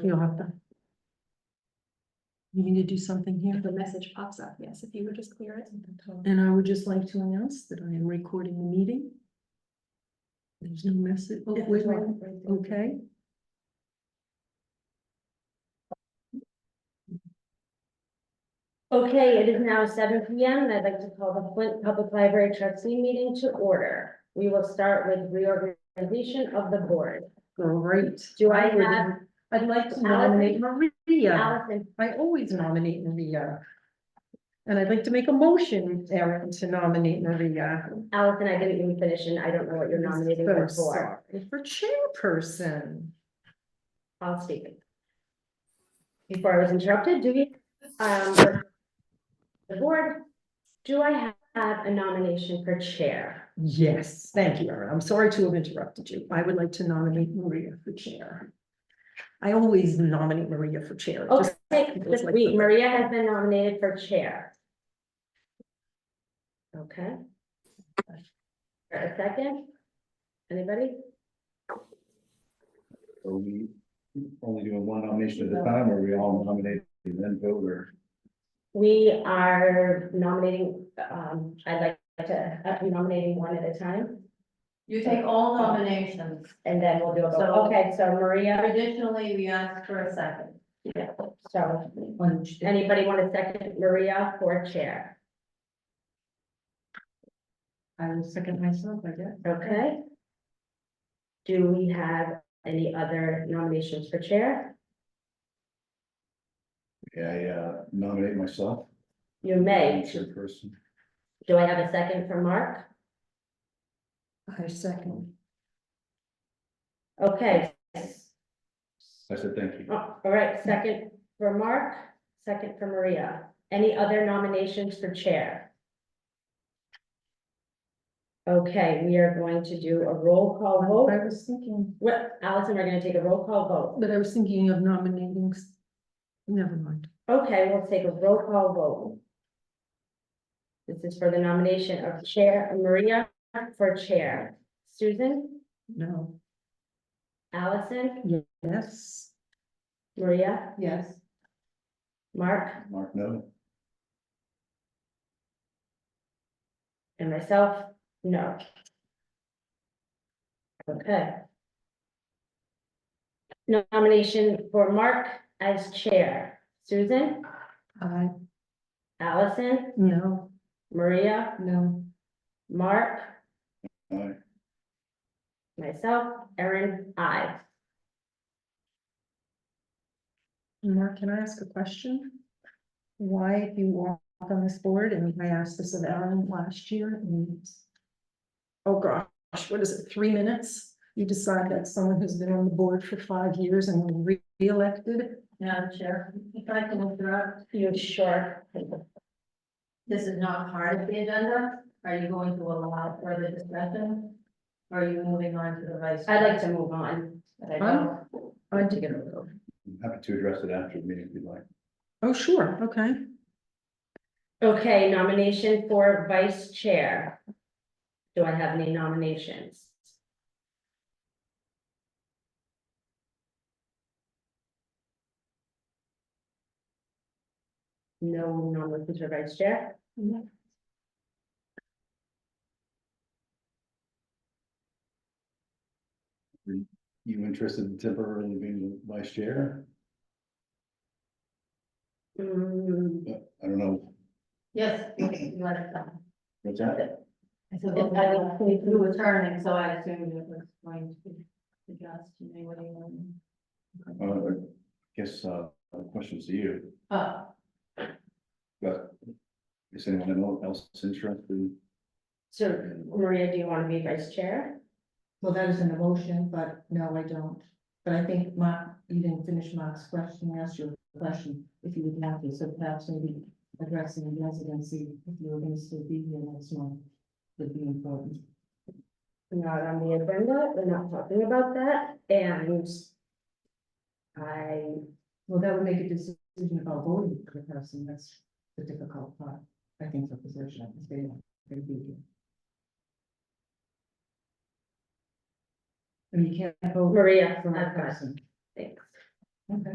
you'll have to. You need to do something here, The message pops up, yes, if you would just clear it. and I would just like to announce that I am recording the meeting. There's no message, oh, wait, okay. Okay, it is now 7 p.m. and I'd like to call the Flint Public Library trustee meeting to order. We will start with reorganization of the board. Great. Do I have I'd like to nominate Maria. Allison? I always nominate Maria. And I'd like to make a motion, Erin, to nominate Maria. Allison, I didn't even finish and I don't know what you're nominating her So for. sorry. For chairperson. I'll speak. Before I was interrupted, do we, the board, do I have a nomination for chair? Yes, thank you, Erin. I'm sorry to have interrupted you. I would like to nominate Maria for chair. I always nominate Maria for chair. Just Okay, feels like the- Maria has been nominated for chair. Okay. A second? Anybody? Are we only doing one nomination at a time, or are we all nominated and then vote, or? We are nominating, I'd like to, be nominating one at a time, You take all nominations. and then we'll do a vote. So- Okay, so Maria, Traditionally, we ask for a second. yeah, so anybody want to second Maria for chair? I will second myself, I guess. Okay. Do we have any other nominations for chair? Yeah, I nominate myself. You may. Chairperson. Do I have a second for Mark? I second. Okay. I said thank you. All right, second for Mark, second for Maria. Any other nominations for chair? Okay, we are going to do a roll call I vote. was thinking, What, Allison, we're gonna take a roll call vote. but I was thinking of nominating, never mind. Okay, we'll take a roll call vote. This is for the nomination of Chair Maria for chair. Susan, No. Allison, Yes. Maria, Yes. Mark, Mark, no. and myself, no. Okay. Nomination for Mark as chair. Susan, I, Allison, no. Maria, No. Mark, Aye. myself, Erin, I. Mark, can I ask a question? Why, if you walk on this board, and I asked this of Aaron last year, and oh gosh, what is it, 3 minutes? You decide that someone who's been on the board for 5 years and was re-elected? Madam Chair, if I can interrupt, You sure? this is not part of the agenda. Are you going to allow further discussion? Or are you moving on to the vice? I'd like to move on. But I don't. I'd take it over. I'm happy to address it after the meeting if you'd like. Oh, sure, okay. Okay, nomination for vice chair. Do I have any nominations? No nominations for vice chair? You interested in temporarily being the vice chair? I don't know. Yes, you let it go. What's that? I said, if I was, you were turning, so I assumed it was going to adjust, you know, what do you want? I guess, questions to you, Oh, but is anyone else interested? So Maria, do you want to be vice chair? Well, that is an emotion, but no, I don't. But I think Mark, you didn't finish Mark's question, he asked you a question, if you would like to, so perhaps maybe addressing residency, if you were going to still be here next month, would be important. Not on the agenda, we're not talking about that, and Well, that would make a decision about voting for the person, that's the difficult part, I think, for position, if they be here. I mean, you can't vote Maria, for one okay, person. thanks. Okay.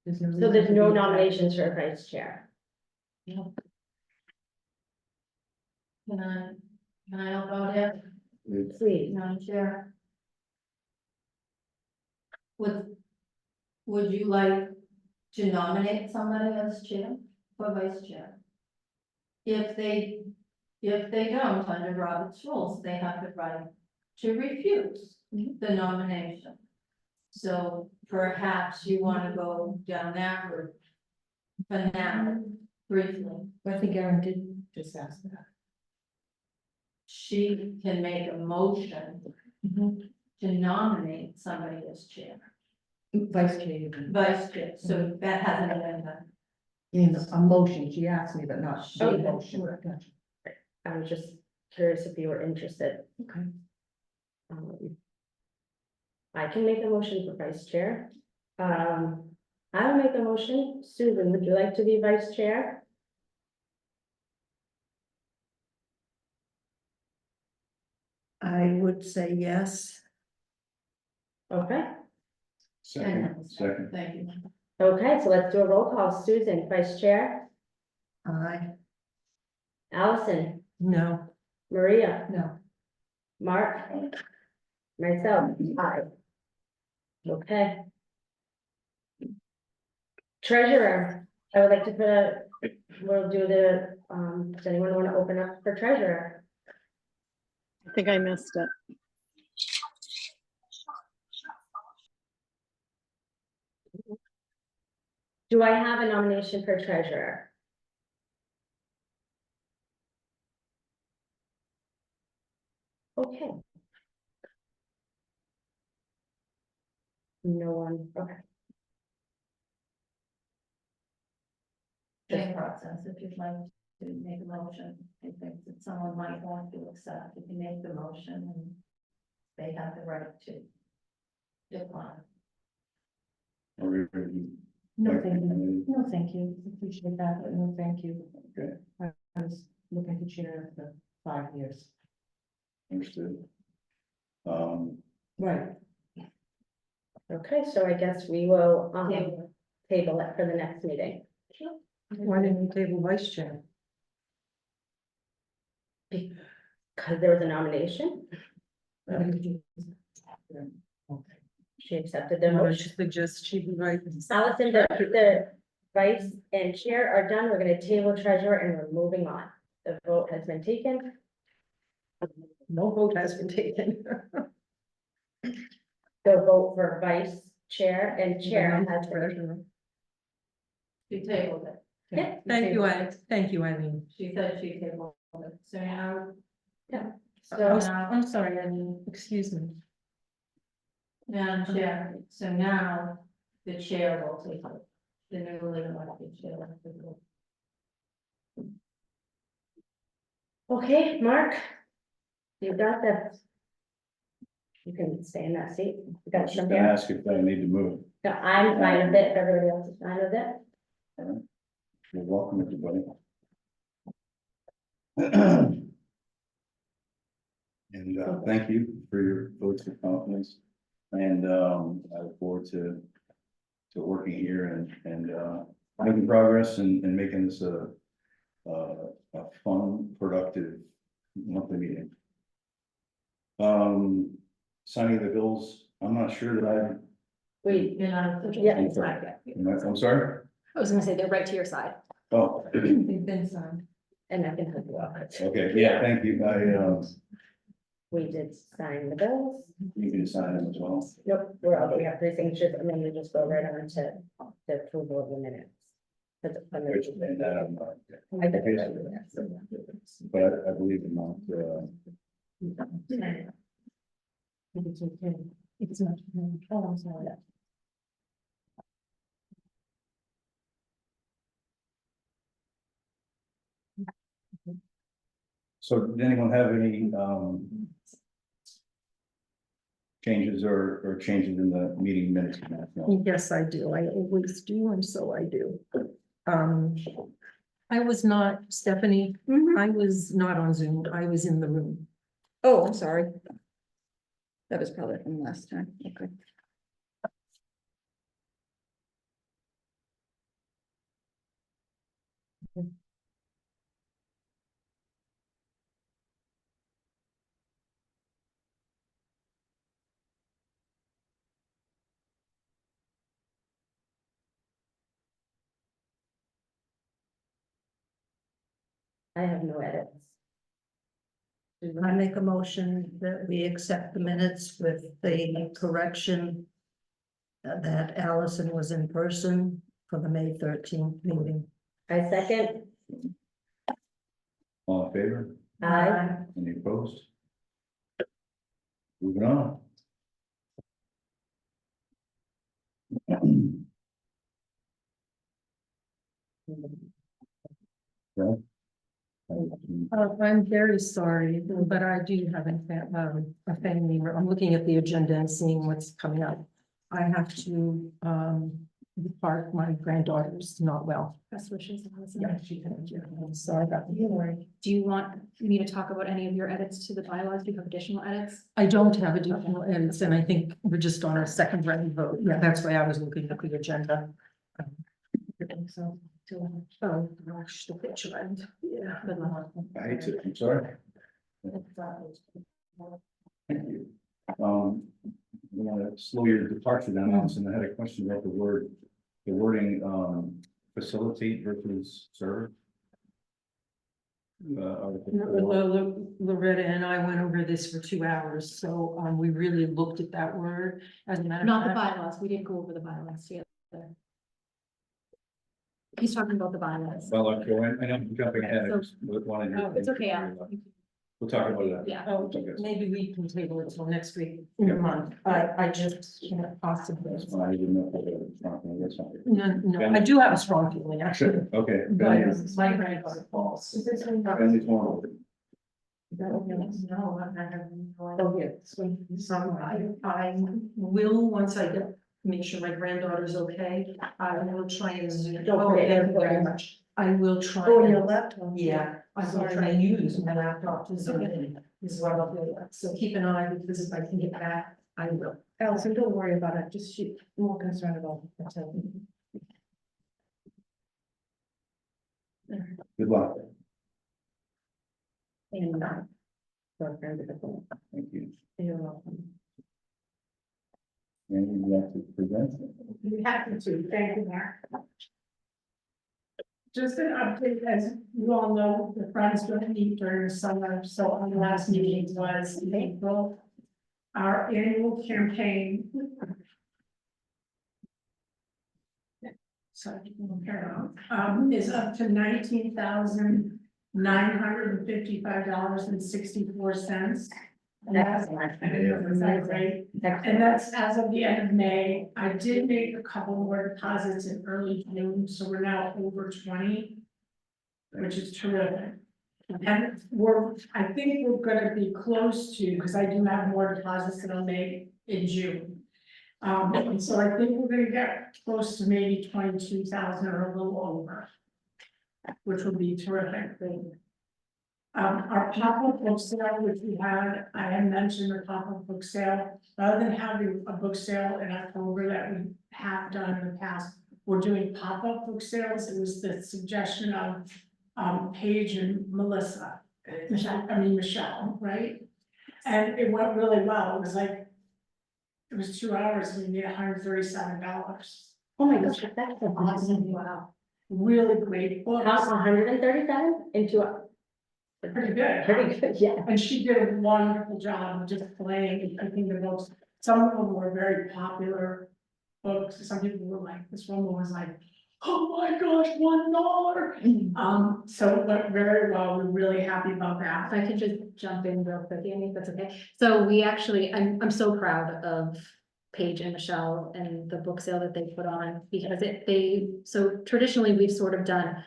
There's no So reason there's to no be- nominations for vice chair. Can I help out here, Please. Madam Chair? Would you like to nominate somebody as chair or vice chair? If they don't, under Robert's rules, they have the right to refuse the nomination. So perhaps you want to go down that route for now, briefly. I think Erin did just ask that. She can make a motion to nominate somebody as chair, Vice chair, you mean. vice chair, so that hasn't been done. You mean a motion, she asked me, but not a Okay. motion. Gotcha. I was just curious if you were interested. Okay. I can make a motion for vice chair. I will make a motion. Susan, would you like to be vice chair? I would say yes. Okay, Second. Thank you. okay, so let's do a roll call. Susan, vice chair. I, Allison, no. Maria, No, Mark, myself, aye. Okay. Treasurer, I would like to we'll do does anyone want to open up for treasurer? I think I missed it. Do I have a nomination for treasurer? Okay. No one, okay. Same process, if you'd like to make a motion, I think that someone might want to accept, you can make the motion and they have the right to decline. no, thank you. No, thank you. Appreciate that, but no, thank you. Okay. I was looking to chair for 5 years. Understood. Right. Okay, so I guess we will, Table. table it for the next meeting. Why didn't you table vice chair? Because there was a nomination, Okay. she accepted the No, motion. just she'd be right. Allison, the vice and chair are done, we're gonna table treasurer and we're moving on. The vote has been taken. No vote has been taken. The vote for vice chair and chair has been. Treasurer. She tabled it. Yeah. Thank you, thank you, Eileen. She said she tabled it, so now. So I'm sorry, Eileen, excuse me. Madam Chair, so now the chair will take it, the newly elected chair. will take it. okay, Mark. You got that. You can stay in that seat. You I got was just some gonna there. ask if I need to move. No, I'm fine with it, if everybody else is fine with it. You're welcome, everybody. And thank you for your votes of confidence. And I look forward to working here and making progress and making this a fun, productive monthly meeting. Signing the bills, I'm not sure that We, You know, Yeah. I'm sorry? I was gonna say they're right to your side. Oh, They've been signed. and I can help you out. okay, yeah, thank you. We did sign the bills. You can sign them as well. Nope, we have 3 signatures and then we just go right on to the approval of the minutes. And that I'm not- I think it's right there, so. But I believe I'm not, If it's okay. If it's not. Oh, I'm sorry. so did anyone have any, changes or changes in the meeting minutes? No. Yes, I do. I always do, and so I do. I was not, Stephanie, I was not on Zoom. I was in the room. Oh, I'm sorry. That was probably from last time, okay. I have no edits. I make a motion that we accept the minutes with the correction that Allison was in person for the May 13th meeting. I second. All in favor? Aye. Any opposed? Moving on. Well, I'm very sorry, but I do have a family, I'm looking at the agenda and seeing what's coming up. I have to, depart, my granddaughter's not well. Best wishes. Allison. Yeah, she had, I'm sorry about the Do you want me to talk about any of your edits to the bylaws? Do you have additional edits? I don't have additional edits, and I think we're just on a second round vote. Yeah, that's why I was looking at the agenda. So, oh, gosh, the picture end, yeah. Good luck. I hate to, I'm sorry. Thank you. I'm gonna slow your departure down, Allison. I had a question about the wording, facilitate versus serve. Loretta and I went over this for 2 hours, so, we really looked at that word, as a matter of Not the fact. bylaws. We didn't go over the bylaws together. He's talking about the bylaws. Well, I know I'm jumping ahead. I So- just wanted your- Oh, it's okay, Al. We'll talk about that. Yeah. Oh, Okay. maybe we can table it till next week in a month. I just can't possibly. That's fine. I didn't know if it was something. That's fine. No, I do have a strong feeling, actually. Okay. But my granddaughter falls. Family's one. Oh, yes. I will, once I get, make sure my granddaughter's okay, I will try and zoom. Don't forget thank you your very phone. much. I will try. Oh, and- your laptop. Yeah, I will try and use my laptop to zoom in, is what I'll do. So keep an eye, because if I can get back, I will. Allison, don't worry about it, just she more concerned about the. Good luck. And, Thank you. you're welcome. And you have to present. Be happy to, thank you, Mark. Just an update, as you all know, the Friends don't meet during the summer, so our last meeting was in April. Our annual campaign. Sorry, is up to $19,955.64. That's great. And that's as of the end of May. I did make a couple more deposits in early June, so we're now over 20. Which is terrific. And I think we're gonna be close to, because I do have more deposits that I'll make in June. And so I think we're gonna get close to maybe 22,000 or a little over. Which would be terrific thing. Our pop-up book sale, which we had, I had mentioned the pop-up book sale, rather than having a book sale in October that we have done in the past. We're doing pop-up book sales. It was the suggestion of Paige and Melissa. Michelle, right? And it went really well. It was like. It was 2 hours and we made $137. Oh my gosh, that's Awesome. Wow. Really great books. How 137 into a. Pretty good. Pretty good, yeah. And she did a wonderful job of just playing and picking the books. Some of them were very popular books. Some people were like, this woman was like, oh my gosh, $1. So it went very well. We're really happy about that. If I could just jump in real quick, Annie, if that's okay. So we actually, I'm so proud of Paige and Michelle and the book sale that they put on, because so traditionally we've sort of done,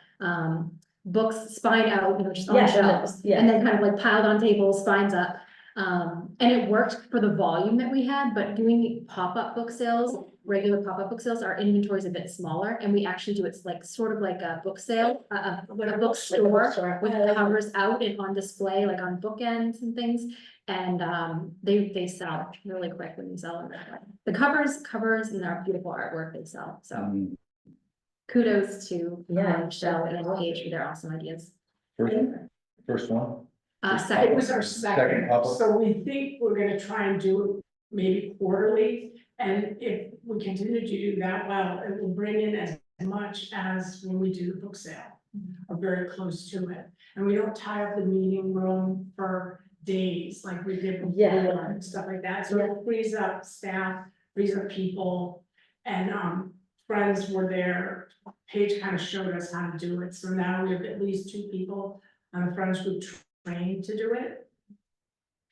books spine out, just on Yeah, shelves. yeah. And then kind of like piled on tables, spines up. And it worked for the volume that we had, but doing pop-up book sales, regular pop-up book sales, our inventory is a bit smaller, and we actually do it's like sort of like a book sale, a bookstore with covers out and on display, like on bookends and things. And they sell really quick when you sell them. The covers and our beautiful artwork they sell, so kudos to Yeah, Michelle that's and awesome. Paige for their awesome ideas. First one? It Second, was our Second second, pop-up. so we think we're gonna try and do it maybe quarterly. And if we continue to do that well, it will bring in as much as when we do the book sale, or very close to it. And we don't tie up the meeting room for days like we did before Yeah. and stuff like that. So it frees up staff, frees up people. And friends were there. Paige kind of showed us how to do it. So now we have at least 2 people on the Friends group trained to do it.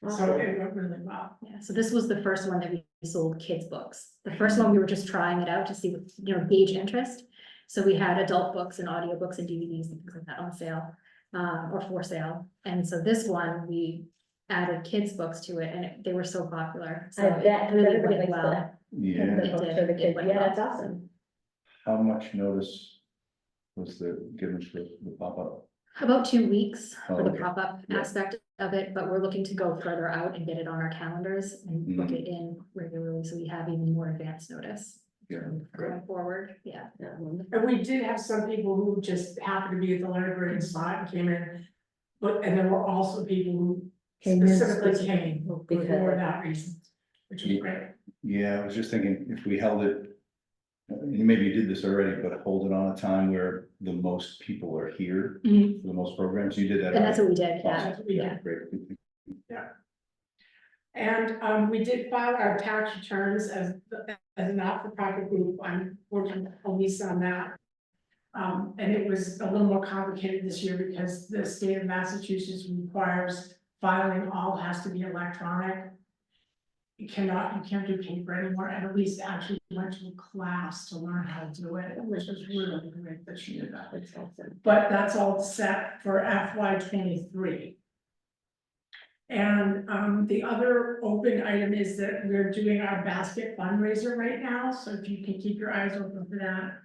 So Awesome. it went really well. yeah, so this was the first one that we sold kids' books. The first one, we were just trying it out to see, gauge interest. So we had adult books and audiobooks and DVDs and things like that on sale, or for sale. And so this one, we added kids' books to it, and they were so popular. So I it bet really everybody went likes well. that. Yeah, The books for the It kids, went yeah, well. that's awesome. how much notice was given for the pop-up? About 2 weeks for Oh, the okay. pop-up Yeah. aspect of it, but we're looking to go further out and get it on our calendars and book Mhm. it in regularly, so we have even more advance notice Yeah, great. going forward, yeah. Yeah, wonderful. And we did have some people who just happened to be at the library and saw it and came in. And there were also people who Came in specifically specifically came because for of- that reason, which was great. Yeah, I was just thinking if we held it, maybe you did this already, but hold it on a time where the most people are here, Mhm. for the most programs, you did that. And that's already? what we did, yeah. Awesome. That's what we did. Yeah. Great. And we did file our tax returns as a not-for-profit group. I'm working with Elisa on that. And it was a little more complicated this year because the state of Massachusetts requires filing all has to be electronic. You can't do paper anymore, and Elisa actually went to a class to learn how to do it, which was really great that she did that. That's awesome. But that's all set for FY 23. And the other open item is that we're doing our basket fundraiser right now, so if you can keep your eyes open for that.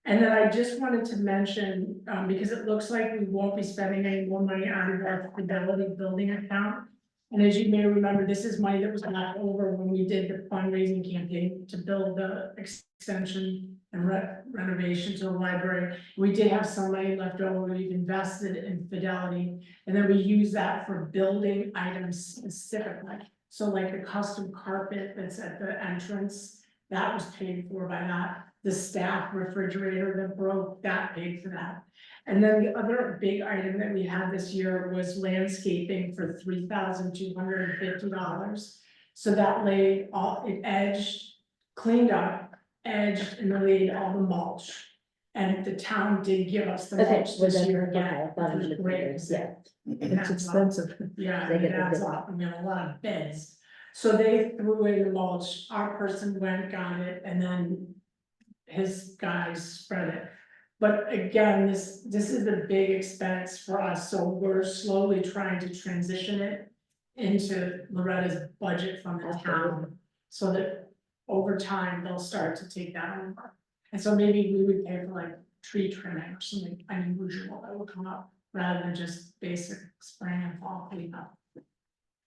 And then I just wanted to mention, because it looks like we won't be spending any more money out of our Fidelity building account. And as you may remember, this is money that was left over when we did the fundraising campaign to build the extension and renovation to the library. We did have some money left over, we've invested in Fidelity, and then we use that for building items specifically. So like the custom carpet that's at the entrance, that was paid for by that. The staff refrigerator that broke, that paid for that. And then the other big item that we had this year was landscaping for $3,250. So that laid all, it edged, cleaned up, edged, and laid all the mulch. And the town did give us the Okay, mulch was this that, year okay, I again, thought which it was was great. great, yeah. It's expensive. Yeah, They it get the adds bid. up, I mean, a lot of beds. So they threw in the mulch, our person went, got it, and then his guys spread it. But again, this is a big expense for us, so we're slowly trying to transition it into Loretta's budget from the town. So that over time, they'll start to take that over. And so maybe we would pay for like tree trimming or something unusual that will come up, rather than just basic spring and fall cleanup.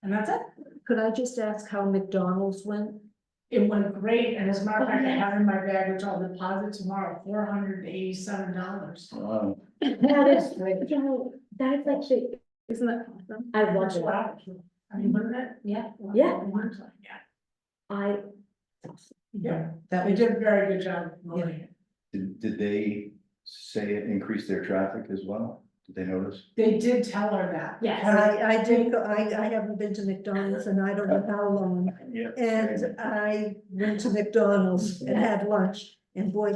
And that's it. Could I just ask how McDonald's went? It went great, and as a matter of fact, I have in my bag, which I'll deposit tomorrow, $487. Wow. That is great, you know, that is actually, Isn't that awesome? I love it. Wow. I mean, wasn't it? Yeah. Yeah. Yeah, I, yeah, That they was, did a very good job of promoting it. Did they say it increased their traffic as well? Did they notice? They did tell her that. Yes. because I did go, I haven't been to McDonald's and I don't know how long. Yeah. And I went to McDonald's and had lunch and boy.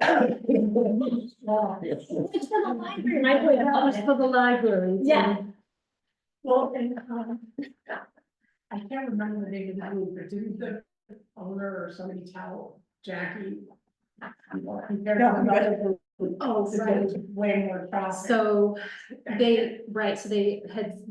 it's for the library, my boy, That was for the library. yeah, Well, and, I can't remember the name of the group, but didn't the owner or somebody tell Jackie? Compared to another group, Oh, that there was way more traffic. So the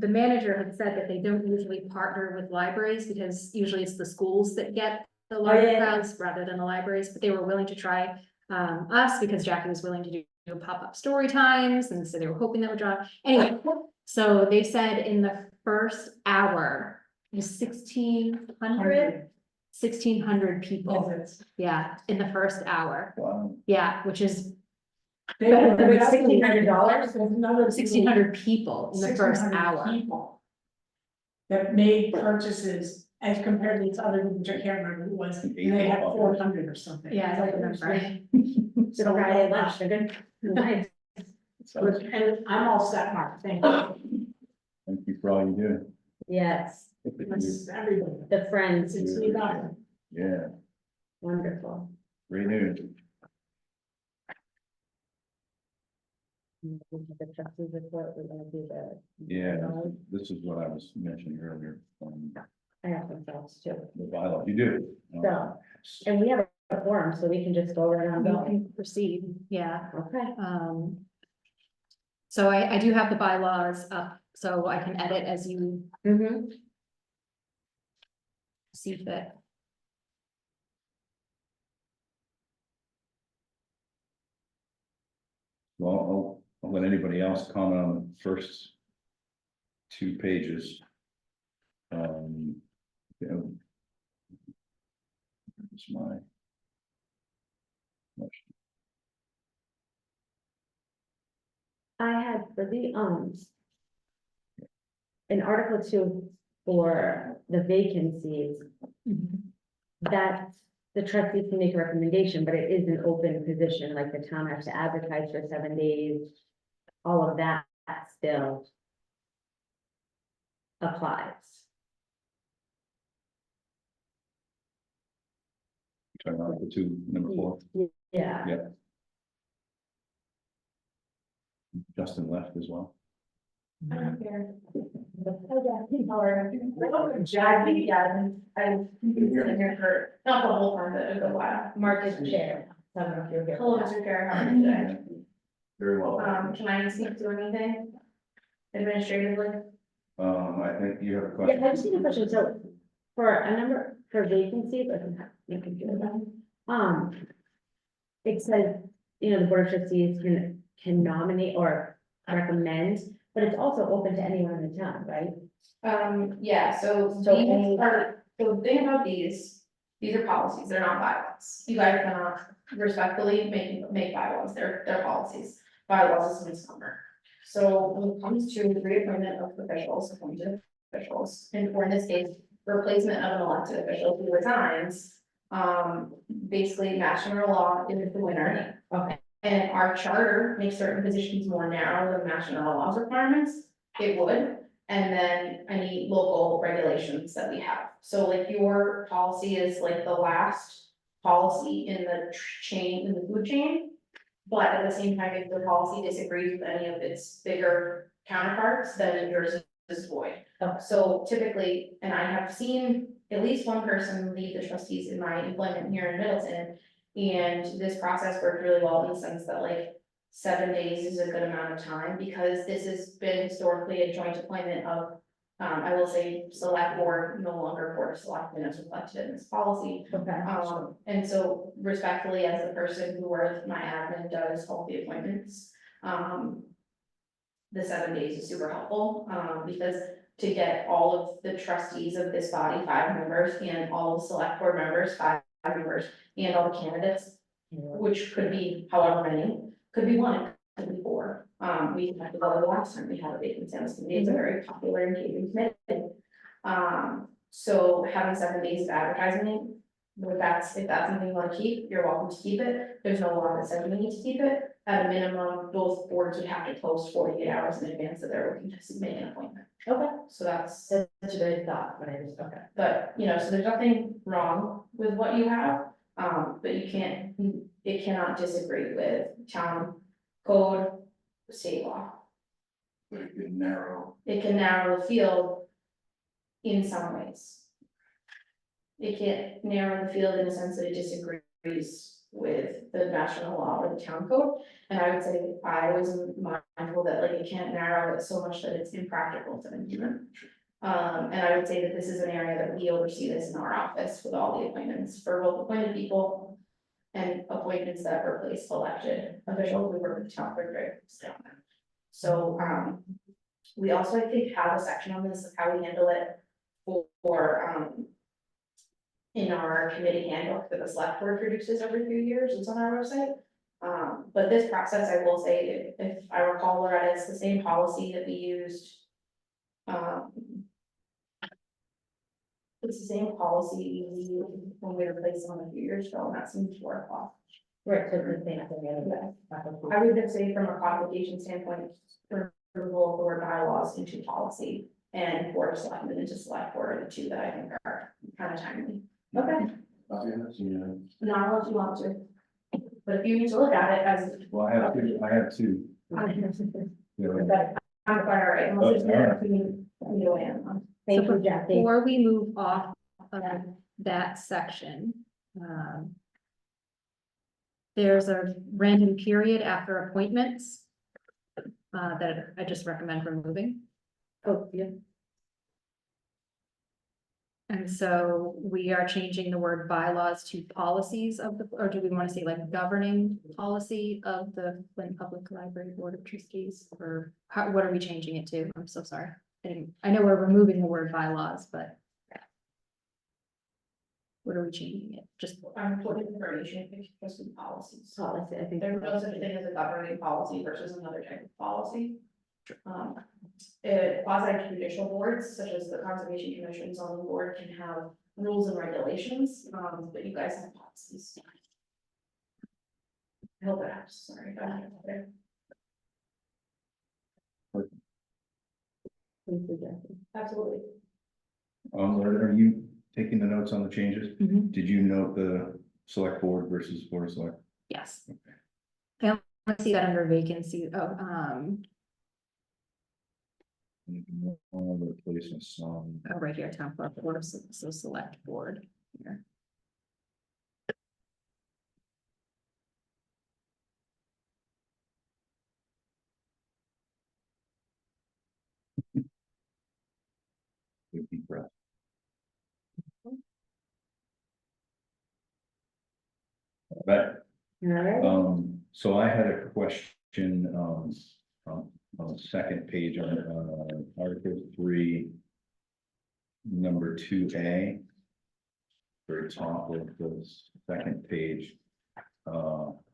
manager had said that they don't usually partner with libraries because usually it's the schools that get the larger yeah. crowds rather than the libraries, but they were willing to try us because Jackie was willing to do pop-up story times, and so they were hoping that would draw. Anyway, so they said in the first hour, it was 1,600 1,600 people, Visits. yeah, in the first hour, Wow. yeah, which is They- Better than that's $1,600? another 1,600 people in the first 1,600 hour. people that made purchases as compared to these other, which I can't remember who it was, and they had 400 or something. Yeah, I don't remember. It's a Friday lunch, they're good. Nice. But- And I'm all set, Mark, thank you. Thank you for all you do. Yes, That's everybody. the friends, It's you got Yeah, wonderful. great news. The trustees report, we're gonna do the. Yeah, this is what I was mentioning earlier, I have some thoughts too. the bylaw. You do. So, and we have a forum, so we can just go right on You going. can proceed, yeah. Okay. So I do have the bylaws up, so I can edit as you Mm-hmm. see fit. Well, I'll let anybody else comment on the first two pages. You know. It's my. I had for the, in Article 2 for the vacancies, that the trustees can make a recommendation, but it is an open position, like the town has to advertise for 7 days. All of that still applies. Turn on to two, number 4. Yeah. Yeah. Justin left as well. I don't care. Jackie, yeah, I've been sitting here for, not the whole time, but a good while. Marcus Chair. I don't know if you're here. Hello, Mr. Chair, how are you today? Very well. Can I speak to anything administratively? I think you have a Yeah, question. I just need a question, so for a number, for vacancies, I can have my computer down. It says, you know, the board of trustees can nominate or recommend, but it's also open to anyone in the town, right? Yeah, so So these any- are, so the thing about these are policies, they're not bylaws. You guys cannot respectfully make bylaws, they're policies. Bylaws is a misnomer. So when it comes to the reappointment of officials, appointed officials, and for in this case, replacement of an elected official who resigns, basically Mass General Law is the winner. Okay, And our charter makes certain positions more narrow than Mass General Law's requirements, it would. And then any local regulations that we have. So like your policy is like the last policy in the chain, in the food chain. But at the same time, if the policy disagrees with any of its bigger counterparts, then yours is void. Okay. So typically, and I have seen at least one person leave the trustees in my employment here in Middleton. And this process worked really well in the sense that like 7 days is a good amount of time, because this has been historically a joint appointment of, I will say, select board, no longer board of selectmen as reflected in this policy. okay. And so respectfully, as the person who works my admin does all the appointments, the 7 days is super helpful, because to get all of the trustees of this body, 5 members, and all the select board members, 5 members, and all the candidates, which could be however many, could be 1, could be 4. We had to go the last time we had a vacancy on this committee, it's a very popular and engaging committee. So having 7 days of advertising, if that's something you wanna keep, you're welcome to keep it. There's no law that says we need to keep it. At a minimum, both boards would have to post 48 hours in advance that they're looking to make an appointment. Okay, So that's, that's a good thought, but I just, okay. but, you know, so there's nothing wrong with what you have. But you can't, it cannot disagree with town code, state law. But it can narrow. It can narrow the field in some ways. It can't narrow the field in the sense that it disagrees with the national law or the town code. And I would say, I was mindful that like it can't narrow it so much that it's impractical to implement. And I would say that this is an area that we oversee this in our office with all the appointments for both appointed people and appointments that replace elected officials. We work with the town clerk very closely on that. So, we also, I think, have a section on this of how we handle it for in our committee handbook that the select board produces every few years, it's on our website. But this process, I will say, if I recall, Loretta, it's the same policy that we used. Um. It's the same policy we used when we replaced someone a few years ago, and that seems to work well. Right, so the same thing, I would just say from a codification standpoint, removal of the word bylaws into policy and board of selectmen into select board are the two that I think are kind of timely. Okay, Yeah. not unless you want to. But if you need to look at it as. Well, I have two. Yeah, But I'm quite all right, unless it's there, we need to go in. Thank So you, Jackie. Before we move off of that section, there's a random period after appointments that I just recommend removing. Oh, yeah. And so we are changing the word bylaws to policies of the, or do we want to say like governing policy of the Flint Public Library Board of Trustees? Or how, what are we changing it to? I'm so sorry. I know we're removing the word bylaws, but what are we changing it? Just, I'm putting information, it's just in policies. Policy, I think. There's no such thing as a governing policy versus another type of policy. Quasi judicial boards, such as the Conservation Commission zoning board, can have rules and regulations, but you guys have policies. I hope that helps, sorry. Go ahead. Thank you, Jackie. Absolutely. Are you taking the notes on the changes? Mhm. Did you note the select board versus board of select? yes. I only see that under vacancy. Replacement song. Oh, right here, town clerk, board of, so select board here. Deep breath. Right. All right. So I had a question, on the second page on, Article 3. Number 2A. Very top of the second page.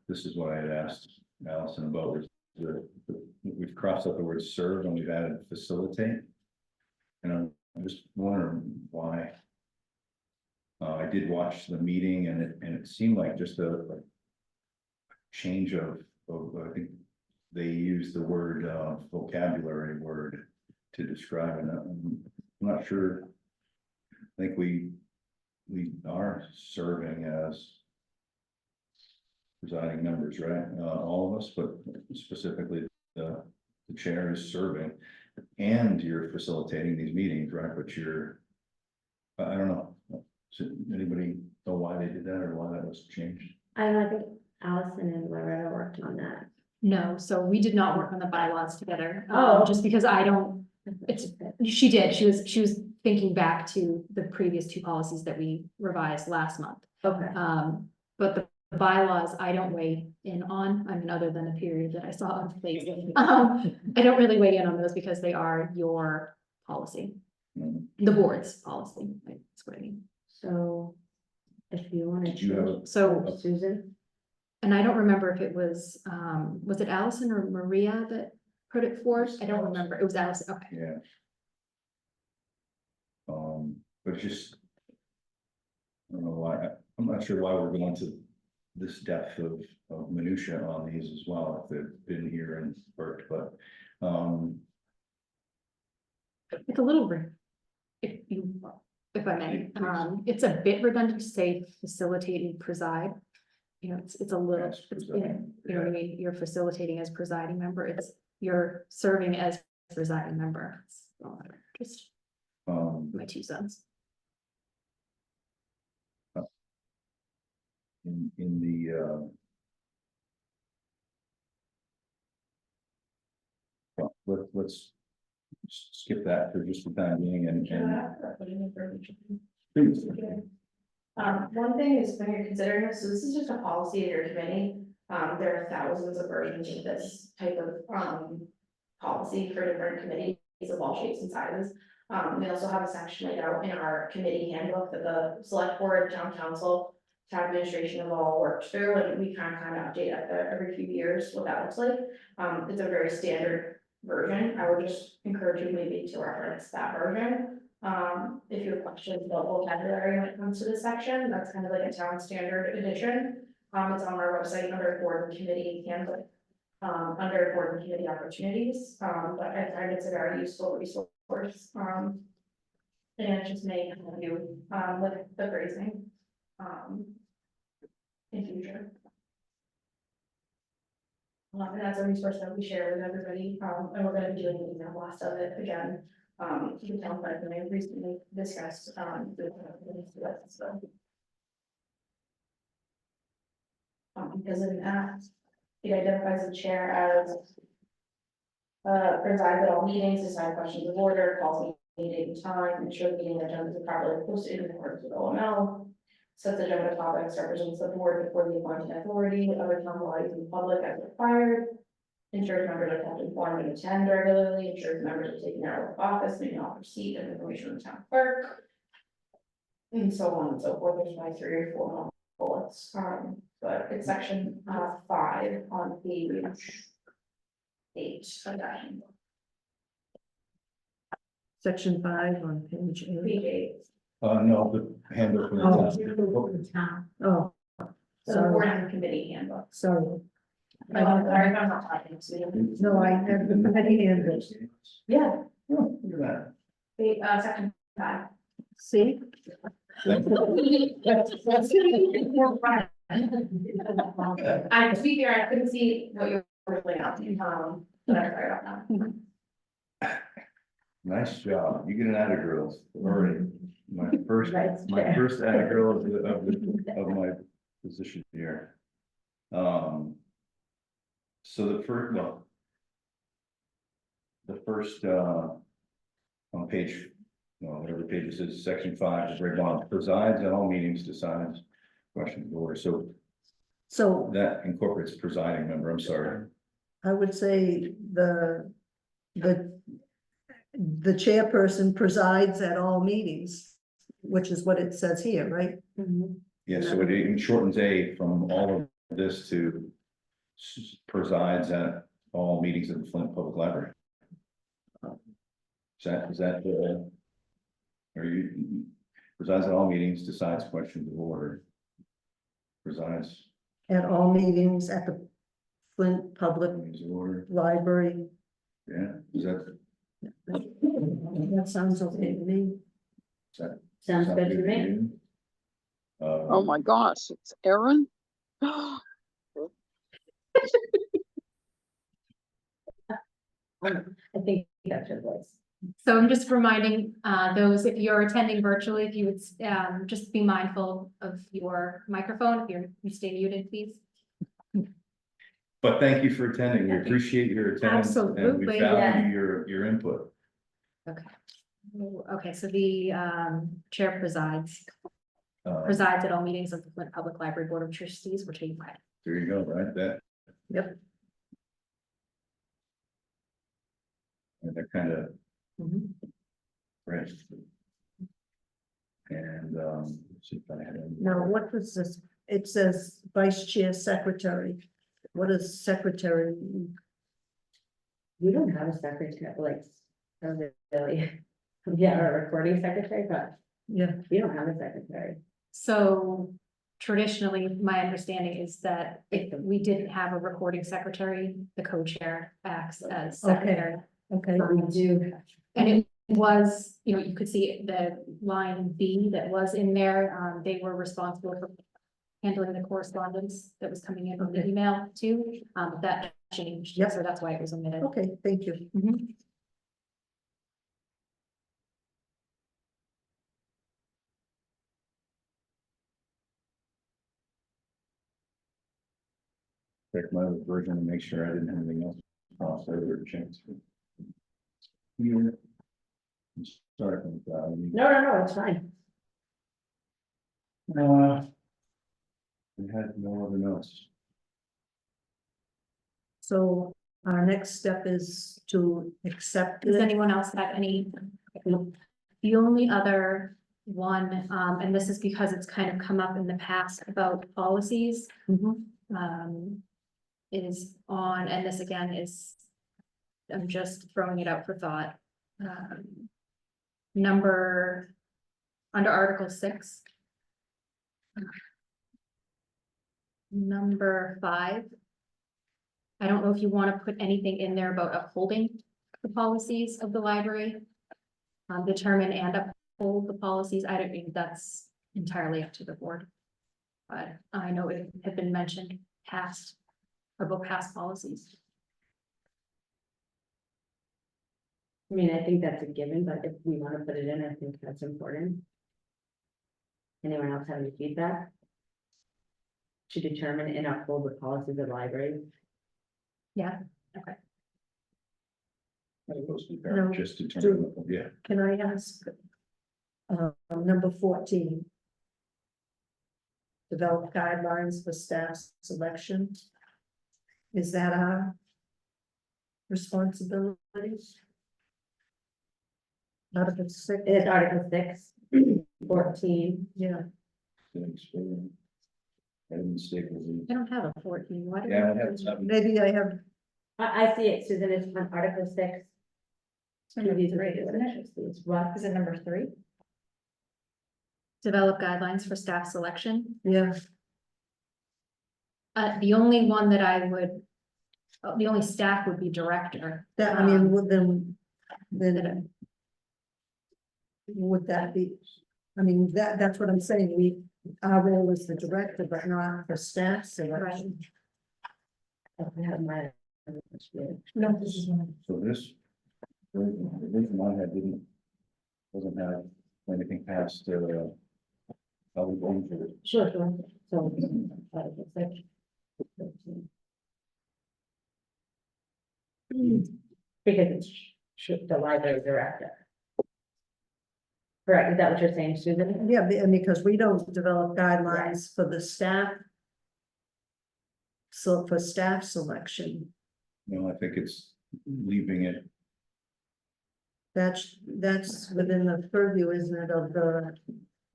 This is what I had asked Allison about, was we've crossed out the word serve and we've added facilitate. And I'm just wondering why. I did watch the meeting and it seemed like just a change of, I think they used the word, vocabulary word to describe it. I'm not sure. I think we are serving as presiding members, right? All of us, but specifically the chair is serving and you're facilitating these meetings, right? But you're, I don't know. Does anybody know why they did that or why that was changed? I think Allison and Loretta worked on that. No, so we did not work on the bylaws together. Oh. Just because I don't, it's, she did, she was thinking back to the previous two policies that we revised last month. Okay. But the bylaws, I don't weigh in on, I mean, other than the period that I saw on place. I don't really weigh in on those because they are your policy, the board's policy, that's what I mean. So if you want to Did you have choose, So, Susan, and I don't remember if it was it Allison or Maria that put it forth? I don't remember, it was Allison, okay. Yeah. But just. I don't know why, I'm not sure why we're going to this depth of minutia on these as well, if they've been here and worked, but, It's a little, if I may, it's a bit redundant to say facilitate and preside. You know, it's a little, Yes, it's, presiding, you know what I mean, you're facilitating as presiding member, you're serving as presiding member. It's just my 2 cents. in the, well, let's skip that for just the time being and. Please. One thing is when you're considering this, so this is just a policy of your committee. There are thousands of versions of this type of, policy for different committees of all shapes and sizes. We also have a section laid out in our committee handbook that the select board, town council, town administration have all worked through, and we kind of update that every few years what that looks like. It's a very standard version. I would just encourage you maybe to reference that version. If you have questions about vocabulary when it comes to this section, that's kind of like a town standard edition. It's on our website under board and committee handbook, under board and committee opportunities, but I find it's a very useful resource. And it just may help you, with the phrasing, in future. And that's a resource that we share with everybody, and we're gonna be doing an email blast of it again. The town plan that I recently discussed, so. Because in that, it identifies the chair as presides at all meetings, decide questions of order, calls meeting date and time, ensure the meeting agenda is properly posted in accordance with OML. Sets agenda topics, represents the board before the appointing authority, other town bodies in public as required. Ensures members are kept informed and attend regularly, ensures members are taking their oath of office, may not receive information from the town clerk. And so on and so forth, there's like 3 or 4 more bullets, but it's section 5 on page 8 of that handbook. Section 5 on page 8. Page 8. No, the handbook from the town. Oh, So the sorry, board and committee handbook. sorry. No, I'm sorry, I'm not talking to you. No, I have the committee handbook. Yeah, Oh, look at section 5. See? I, to be fair, I couldn't see what you were laying out, but I'm sorry about that. Nice job. You get an atta girl already. My first Vice My chair. first atta girl of my position here. So the first, well. The first, on page, well, whatever page it is, section 5, very bottom, presides at all meetings, decides questions of order. So So that incorporates presiding member, I'm sorry. I would say the chairperson presides at all meetings, which is what it says here, right? Yeah, so it even shortens A from all of this to presides at all meetings of the Flint Public Library. Is that, are you, presides at all meetings, decides questions of order. Presides, At all meetings at the Flint Public meetings of order, Library. yeah, That sounds okay to me. Sounds good to me. you? Oh my gosh, it's Aaron? I think that's your voice. So I'm just reminding those, if you're attending virtually, if you would just be mindful of your microphone, if you stay muted, please. But thank you for attending, we appreciate your attendance. And Absolutely, we value your input. Okay, so the chair presides at all meetings of the Flint Public Library Board of Trustees, which we read. There you go, right, that. Yep. And they're kind of, Mhm. right. And, let's see if I had any- Now, what was this? It says vice chair secretary. What is secretary? We don't have a secretary, like, really. Yeah, a recording secretary, but Yeah, we don't have a secretary. So traditionally, my understanding is that if we didn't have a recording secretary, the co-chair acts as secretary. okay. We do. And it was, you could see the line B that was in there, they were responsible for handling the correspondence that was coming in from the Okay. email too, but that changed, Yep. so that's why it was omitted. Okay, thank you. Mhm. Check my version and make sure I didn't have anything else. Or chance. Here. Sorry. No, it's fine. We had no other notes. So our next step is to accept Does it. anyone else have any The only other one, and this is because it's kind of come up in the past about policies, is on, and this again is, I'm just throwing it out for thought. Under Article 6. Number 5. I don't know if you want to put anything in there about upholding the policies of the library. Determine and uphold the policies. I don't think that's entirely up to the board. But I know it had been mentioned about past policies. I mean, I think that's a given, but if we want to put it in, I think that's important. Anyone else have any feedback? To determine and uphold the policies of the library. Yeah, As opposed to No, just determine, yeah. Can I ask? Number 14. Develop guidelines for staff selection. Is that our responsibility? Article 6, It is Article 6, 14. yeah, I didn't stick with I don't have a 14. Why it. do Yeah, I I have seven. maybe I have, I see it, Susan, it's on Article 6. number These are 3, the isn't it? trustees. What? Is it number 3? Develop guidelines for staff selection. yeah, The only one that I would, the only staff would be director. that, I mean, would then would that be, I mean, that's what I'm saying, our role is the director, but not the staff selection. I have my. No, this is one. So this one had doesn't have anything past, how we going for it. Sure, so, Article 6. 13. Because it's the library director. Correct, is that what you're saying, Susan? Yeah, and because we don't develop guidelines for the staff. So for staff selection, No, I think it's leaving it, that's within the purview, isn't it, of the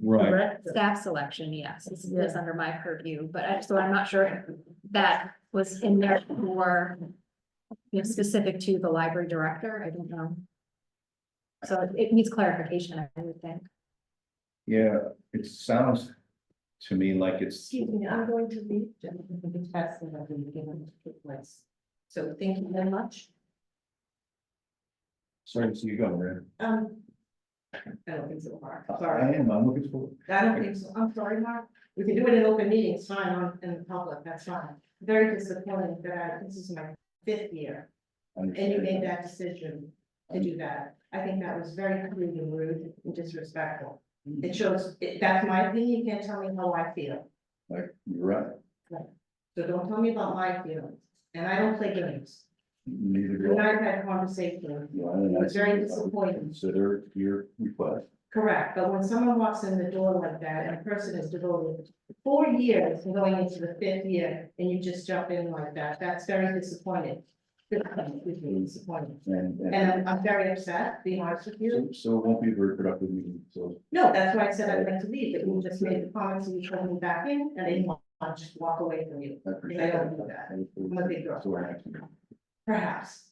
right, director? Staff selection, yes, is Yeah. under my purview, but so I'm not sure if that was in there for, specific to the library director, I don't know. So it needs clarification, I would think. yeah, it sounds to me like it's, Excuse me, I'm going to leave. It's best that I've been given to place. So thank you very much. sorry, so you go, Red. I don't think so, Mark. I Sorry. am, I'm looking for, I don't think so. I'm sorry, Mark. We can do it in open meetings, fine, in the public, that's fine. Very disappointed that this is my 5th year. And you made that decision to do that. I think that was very crude and rude and disrespectful. It shows, that's my opinion, you can't tell me how I feel. like, you're right, So don't tell me about my feelings. And I don't play games. neither You do and I. I have had a conversation. Well, and I It's very I would disappointing. Consider your request. Correct, but when someone walks in the door like that and a person is devoted 4 years and going into the 5th year and you just jump in like that, that's very disappointing. Disappointing. And I'm very upset, being honest with you. So it won't be a very productive meeting, so. No, that's why I said I'd like to leave, but you just made the comments and you told me back in and I didn't want to just walk away from you. I appreciate I don't do that. I'm a big girl. So we're actually, Perhaps.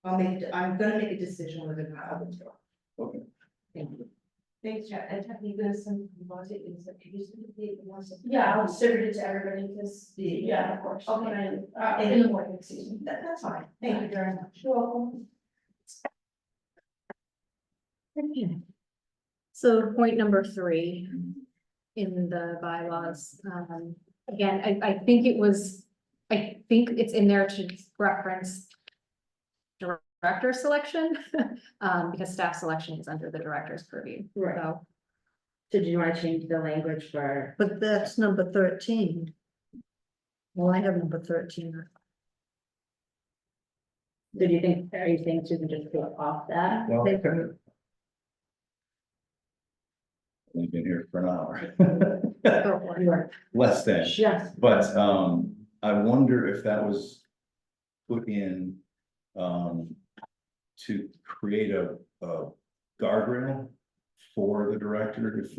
I'm gonna make a decision whether or not I'll withdraw. okay. Thank you. Thanks, Chad. And have you gonna send, Yeah, I'll distribute it to everybody, because, yeah, of course. Okay. In the morning, season. That's fine. Thank you very much. You're welcome. So point number 3 in the bylaws, again, I think it's in there to reference director selection, because staff selection is under the director's purview. Right. So So do you want to change the language for, But that's number 13. Well, I have number 13. so do you think, are you saying Susan just go off that? Well, I kind of. We've been here for an hour. go for it. You are Less than, just, but, I wonder if that was put in, to create a guardrail for the director if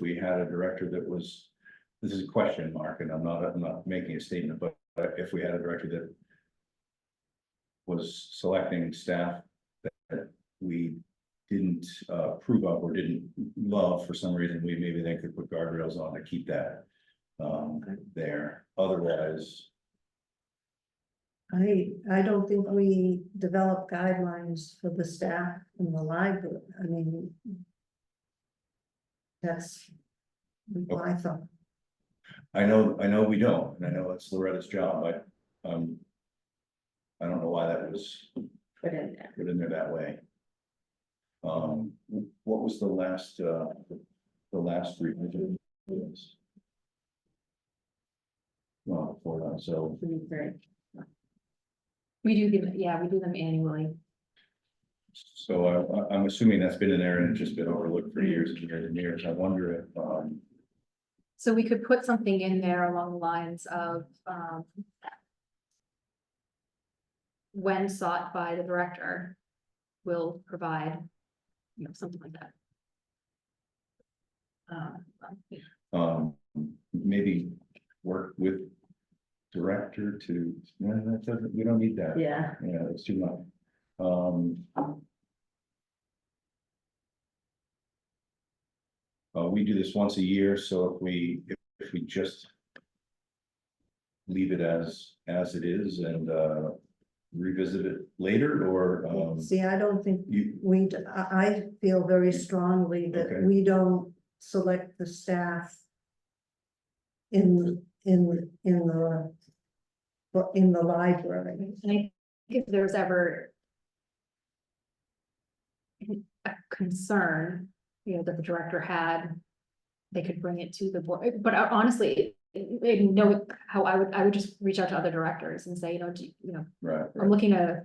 we had a director that was, this is a question mark, and I'm not making a statement, but if we had a director that was selecting staff that we didn't approve of or didn't love for some reason, we maybe then could put guardrails on to keep that there. Otherwise, I don't think we develop guidelines for the staff in the library. I mean, that's my thought. I know we don't, and I know it's Loretta's job, but I don't know why that was Put in there. put in there that way. What was the last revision? Well, before that, so, Right. We do them, yeah, we do them annually. so I'm assuming that's been in there and it's just been overlooked for years and years and years. I wonder if, So we could put something in there along the lines of, when sought by the director, will provide, you know, something like that. maybe work with director to, no, that doesn't, we don't need that. Yeah, Yeah, it's too much. We do this once a year, so if we just leave it as it is and revisit it later, or See, I don't think you, I feel very strongly that Okay. we don't select the staff in the library. And I think if there's ever a concern, you know, that the director had, they could bring it to the board, but honestly, know how I would just reach out to other directors and say, you know, right, I'm looking to,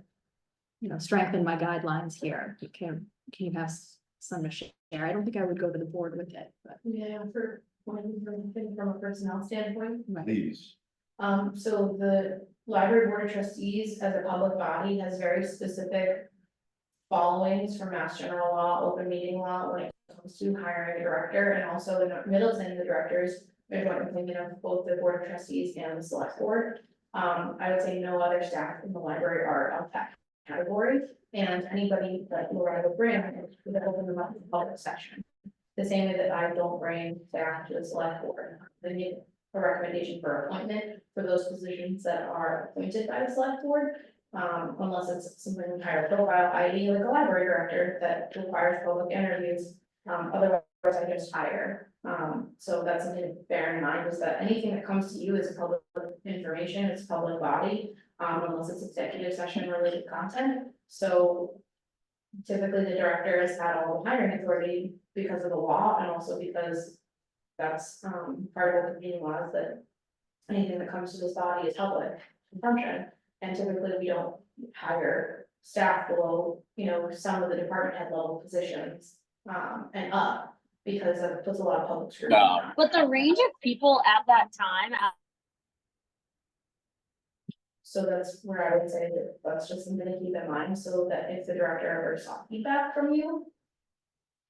you know, strengthen my guidelines here. Can you have some to share? I don't think I would go to the board with it, but. Yeah, from a personnel standpoint. please. So the library board of trustees as a public body has very specific followings from Mass General Law, open meeting law when it comes to hiring a director, and also in Middleton, the directors, they're joint opinion of both the board of trustees and the select board. I would say no other staff in the library are of that category, and anybody that Loretta would bring would open them up to public session. The same way that I don't bring staff to the select board. They need a recommendation for appointment for those positions that are appointed by the select board. Unless it's something higher profile, i.e. like a library director that requires public interviews. Otherwise I just hire. So that's something to bear in mind, is that anything that comes to you is public information, it's public body, unless it's executive session related content. So typically the director has had all the hiring authority because of the law, and also because that's part of the meeting laws, that anything that comes to this body is public consumption. And typically we don't hire staff below, you know, some of the department head level positions and up, because it puts a lot of public scrutiny on. But the range of people at that time, So that's where I would say that that's just something to keep in mind, so that if the director ever sought feedback from you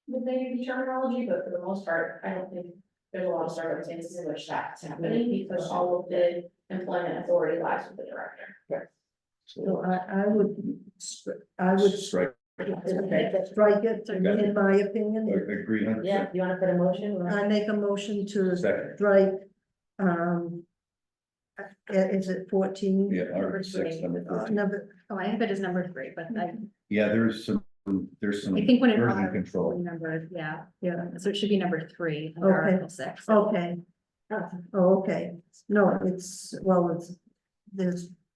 with maybe terminology, but for the most part, I don't think there's a lot of circumstances in which that's happening, because all of the employment authority lies with the director. So I would Strike, strike it, in my opinion. agree 100%. yeah, you wanna put a motion? I make a motion to Second. strike, is it 14? Yeah, Article 6, number 14. Oh, I have it as number 3, but Yeah, there's some I think when it. version control. Number, yeah, Yeah, so it should be number 3, under Okay. Article 6. okay. Oh, okay, no, there's,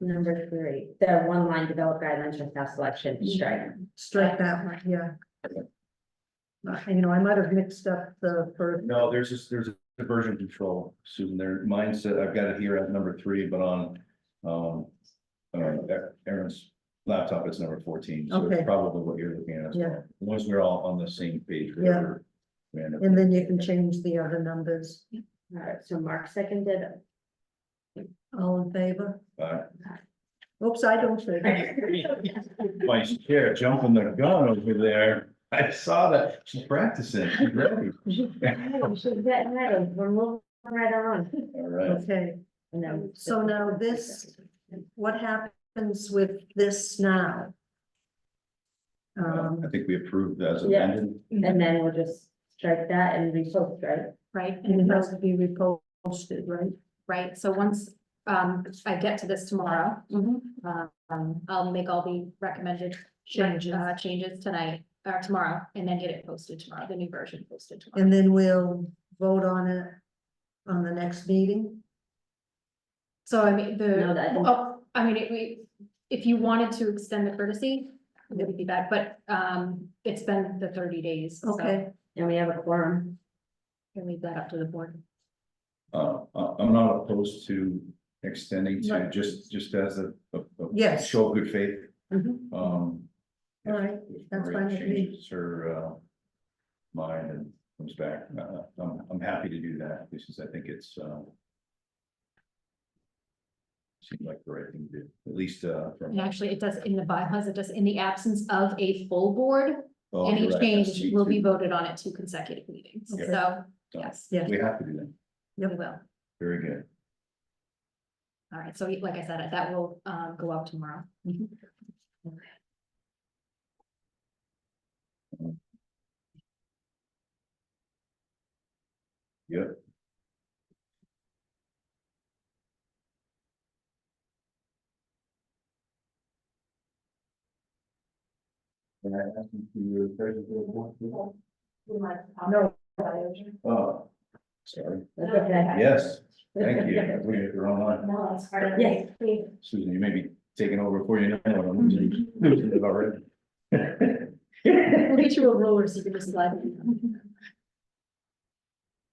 Number 3, the one line develop guidelines for staff selection, strike. strike that one, yeah. You know, I might have mixed up the first. No, there's a version control, Susan, mine said, I've got it here at number 3, but on Aaron's laptop, it's number 14, so Okay. it's probably what you're looking at as Yeah. well. Once we're all on the same page. Yeah. whatever. And then you can change the other numbers. All right, so Mark seconded. All in favor? Uh, Oops, I don't think. Vice Chair jumping the gun over there. I saw that, she's practicing, she's ready. She's getting ready, we're moving right on. All right, Okay, And then. so now this, what happens with this now? I think we approved as Yeah. amended. And then we'll just strike that and repost, right? Right, And it has to be reposted, right? right, so once, I get to this tomorrow, I'll make all the recommended changes tonight, or tomorrow, and then get it posted tomorrow, the new version posted tomorrow. And then we'll vote on it on the next meeting. So I mean, No, that- I mean, if you wanted to extend the courtesy, it would be bad, but, it's been the 30 days. so Okay, And we have a quorum. Can leave that up to the board. I'm not opposed to extending to Right. just as a Yes. show of good faith. Mhm. All right, that's fine with me. Changes her, mind and comes back, I'm happy to do that, because I think it's, seems like the right thing to do, at least, from. And actually, it does in the bylaws, it does in the absence of a full board, Oh, any you're right, change that's me will be too. voted on at 2 consecutive meetings. Okay. So, yes, Yeah. We have to do that, we will. very good. All right, so like I said, that will go out tomorrow. Yep. Can I ask you to your president of the board, please? no, Oh, sorry. That's okay. Yes, thank you. We're online. No, it's part of it. Susan, you may be taking over before you know it. I'm losing it already. We'll get you a roller so you can just slide.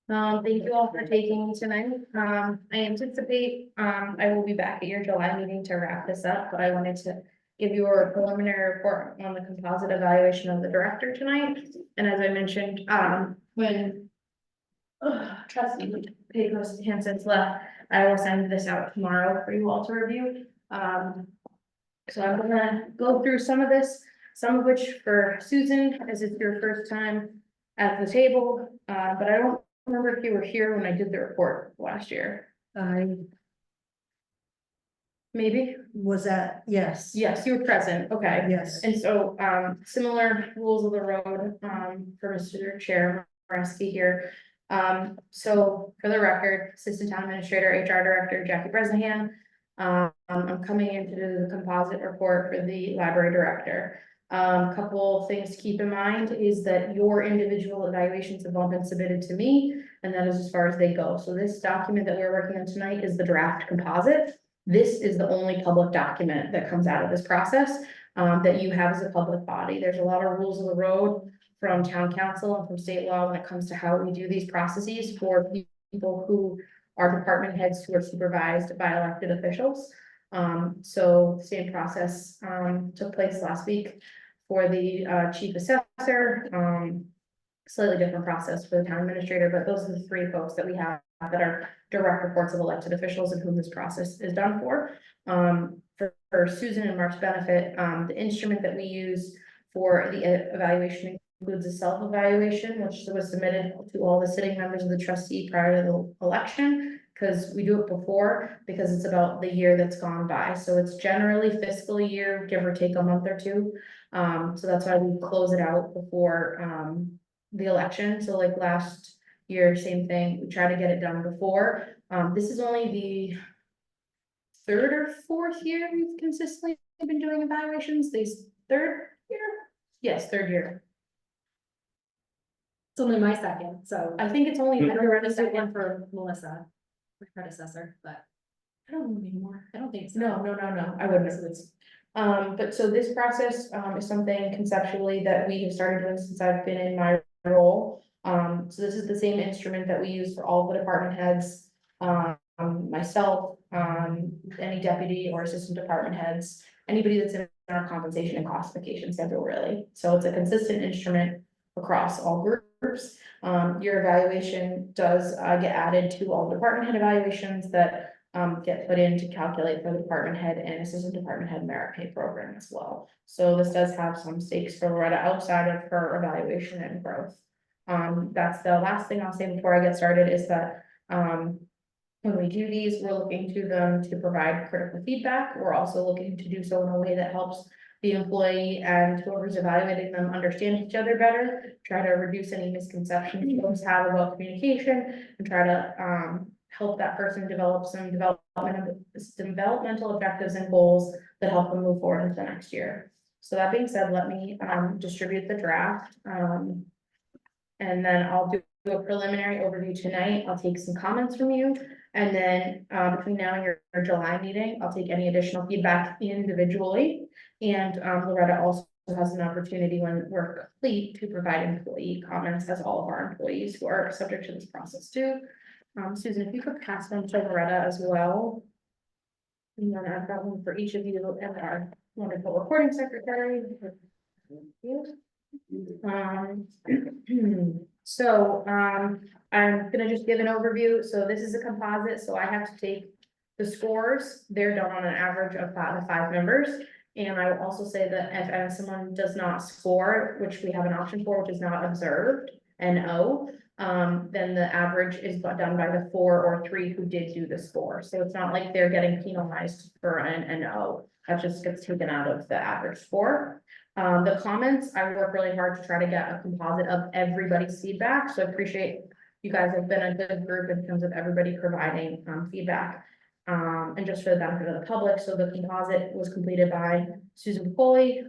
Thank you all for taking me tonight. I anticipate, I will be back at your July meeting to wrap this up, but I wanted to give you a preliminary report on the composite evaluation of the director tonight. And as I mentioned, when trustee Pecos Hansen's left, I will send this out tomorrow for you all to review. So I'm gonna go through some of this, some of which for Susan, as it's your first time at the table, but I don't remember if you were here when I did the report last year, I maybe? was at, yes. Yes, you were present, okay. Yes, And so, similar rules of the road, for Mr. Chair Moreski here. So for the record, Assistant Town Administrator, HR Director Jackie Bresnahan. I'm coming in to do the composite report for the Library Director. Couple things to keep in mind is that your individual evaluations have all been submitted to me, and that is as far as they go. So this document that we're working on tonight is the draft composite. This is the only public document that comes out of this process, that you have as a public body. There's a lot of rules of the road from town council and from state law when it comes to how we do these processes for people who are department heads who are supervised by elected officials. So the same process, took place last week for the, chief assessor, slightly different process for the town administrator, but those are the 3 folks that we have that are direct reports of elected officials and whom this process is done for. For Susan and Mark's benefit, the instrument that we use for the evaluation includes a self-evaluation, which was submitted to all the sitting members of the trustee prior to the election, because we do it before, because it's about the year that's gone by. So it's generally fiscal year, give or take a month or 2. So that's why we close it out before, the election. So like last year, same thing, we try to get it done before. This is only the 3rd or 4th year we've consistently been doing evaluations. These 3rd year? Yes, 3rd year. It's only my second, so I think it's only. I don't remember the second one for Melissa, my predecessor, but I don't know anymore. I don't think so. No, I wouldn't have this. But so this process, is something conceptually that we have started doing since I've been in my role. So this is the same instrument that we use for all the department heads, myself, any deputy or assistant department heads, anybody that's in our compensation and classification schedule, really. So it's a consistent instrument across all groups. Your evaluation does, get added to all department head evaluations that get put in to calculate for the department head and assistant department head merit pay program as well. So this does have some stakes for Loretta outside of her evaluation and growth. That's the last thing I'll say before I get started is that, when we do these, we're looking to them to provide critical feedback. We're also looking to do so in a way that helps the employee and whoever's evaluating them understand each other better, try to reduce any misconceptions folks have about communication, and try to help that person develop some developmental objectives and goals that help them move forward into the next year. So that being said, let me distribute the draft. And then I'll do a preliminary overview tonight. I'll take some comments from you. And then between now and your July meeting, I'll take any additional feedback individually. And Loretta also has an opportunity when we're complete to provide employee comments, as all of our employees who are subject to this process too. Susan, if you could pass them to Loretta as well. And then I've got one for each of you and our wonderful recording secretary. So I'm gonna just give an overview. So this is a composite, so I have to take the scores. They're done on an average of the 5 members. And I will also say that if someone does not score, which we have an option for, which is not observed, NO, then the average is done by the 4 or 3 who did do the score. So it's not like they're getting penalized for an NO. That just gets taken out of the average score. The comments, I work really hard to try to get a composite of everybody's feedback. So I appreciate you guys have been a good group in terms of everybody providing feedback. And just for the benefit of the public, so the composite was completed by Susan Foley,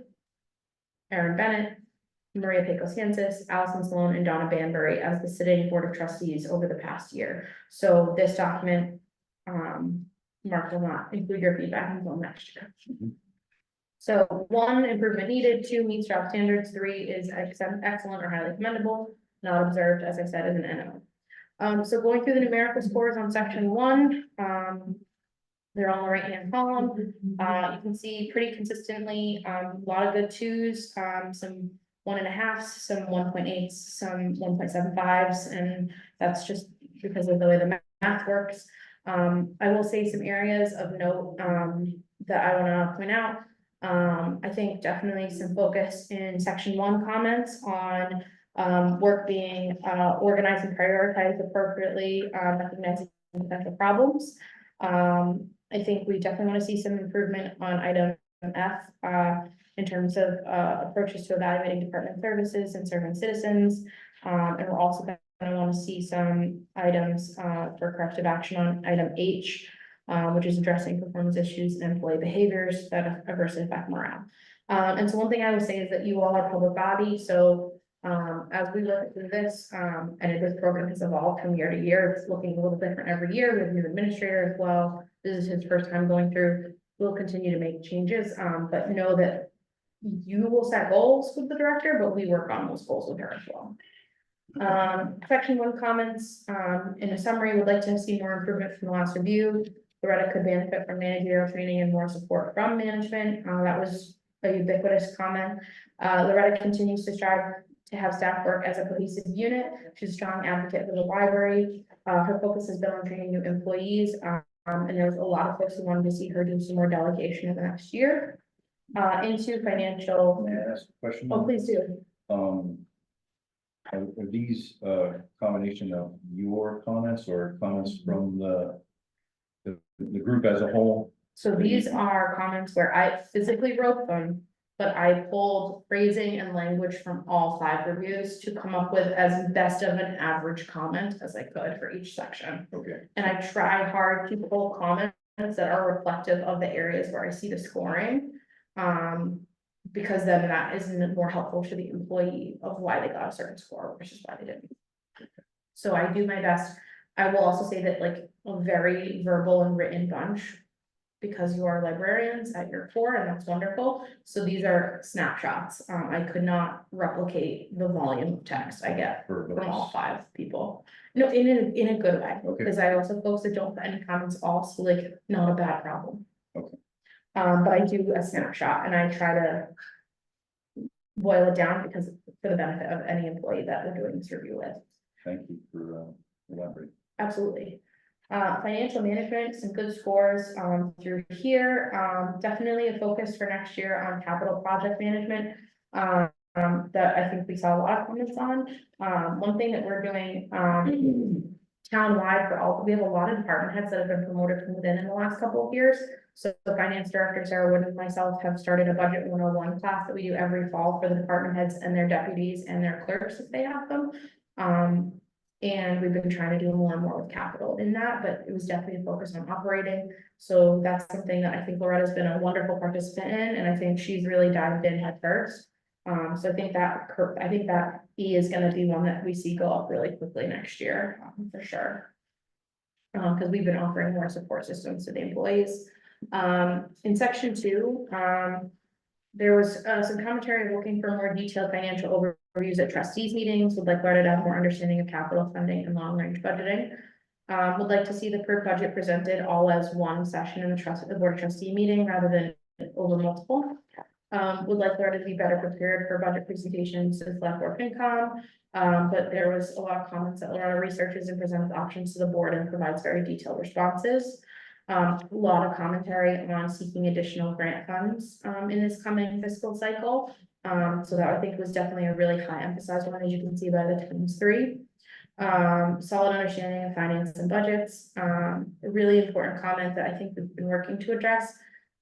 Aaron Bennett, Maria Pecos-Hansis, Allison Sloan, and Donna Banbury as the sitting board of trustees over the past year. So this document, Mark will not include your feedback until next year. So 1, improvement needed, 2, meets job standards, 3 is excellent or highly commendable, not observed, as I said, as an NO. So going through the numerical scores on section 1, they're on the right-hand column. You can see pretty consistently, a lot of good 2s, some 1.5s, some 1.8s, some 1.75s, and that's just because of the way the math works. I will say some areas of note that I want to point out. I think definitely some focus in section 1 comments on work being organized and prioritized appropriately, recognizing potential problems. I think we definitely want to see some improvement on item F in terms of approaches to evaluating department services and serving citizens. And we're also going to want to see some items for corrective action on item H, which is addressing performance issues and employee behaviors that adversely affect morale. And so one thing I would say is that you all are public body, so as we work through this, and this program has evolved from year to year, it's looking a little different every year. We have a new administrator as well. This is his first time going through. We'll continue to make changes, but know that you will set goals with the director, but we work on those goals with her as well. Section 1 comments, in a summary, would like to see more improvement from the last review. Loretta could benefit from managerial training and more support from management. That was a ubiquitous comment. Loretta continues to strive to have staff work as a cohesive unit. She's a strong advocate for the library. Her focus has been on training new employees. And there's a lot of folks who wanted to see her do some more delegation in the next year. Into financial. May I ask a question? Oh, please do. Are these combination of your comments or comments from the group as a whole? So these are comments where I physically wrote them, but I pulled phrasing and language from all 5 reviews to come up with as best of an average comment as I could for each section. Okay. And I try hard to pull comments that are reflective of the areas where I see the scoring. Because then that is more helpful to the employee of why they got a certain score versus why they didn't. So I do my best. I will also say that like a very verbal and written bunch, because you are librarians at your core, and that's wonderful. So these are snapshots. I could not replicate the volume of text I get from all 5 people. No, in a good way, Okay. because I also folks that don't put any comments also like not a bad problem. Okay. But I do a snapshot and I try to boil it down because for the benefit of any employee that we're doing this review with. Thank you for elaborating. Absolutely. Financial management, some good scores, through here, definitely a focus for next year on capital project management. That I think we saw a lot of comments on. One thing that we're doing, townwide for all, we have a lot of department heads that have been promoted from within in the last couple of years. So the finance director, Sarah Wood, and myself have started a budget 101 class that we do every fall for the department heads and their deputies and their clerks if they have them. And we've been trying to do more and more with capital in that, but it was definitely a focus on operating. So that's something that I think Loretta's been a wonderful participant in, and I think she's really dived in head first. So I think that E is gonna be one that we see go up really quickly next year, for sure. Cause we've been offering more support systems to the employees. In section 2, there was some commentary looking for more detailed financial overviews at trustees meetings, would like Loretta to have more understanding of capital funding and long-range budgeting. Would like to see the per budget presented all as one session in the board of trustee meeting rather than over multiple. Would like Loretta to be better prepared for budget presentations to the select board FinCom. But there was a lot of comments that Loretta researches and presents options to the board and provides very detailed responses. A lot of commentary on seeking additional grant funds in this coming fiscal cycle. So that I think was definitely a really high emphasized one, as you can see by the ×3. Solid understanding of finance and budgets. A really important comment that I think we've been working to address.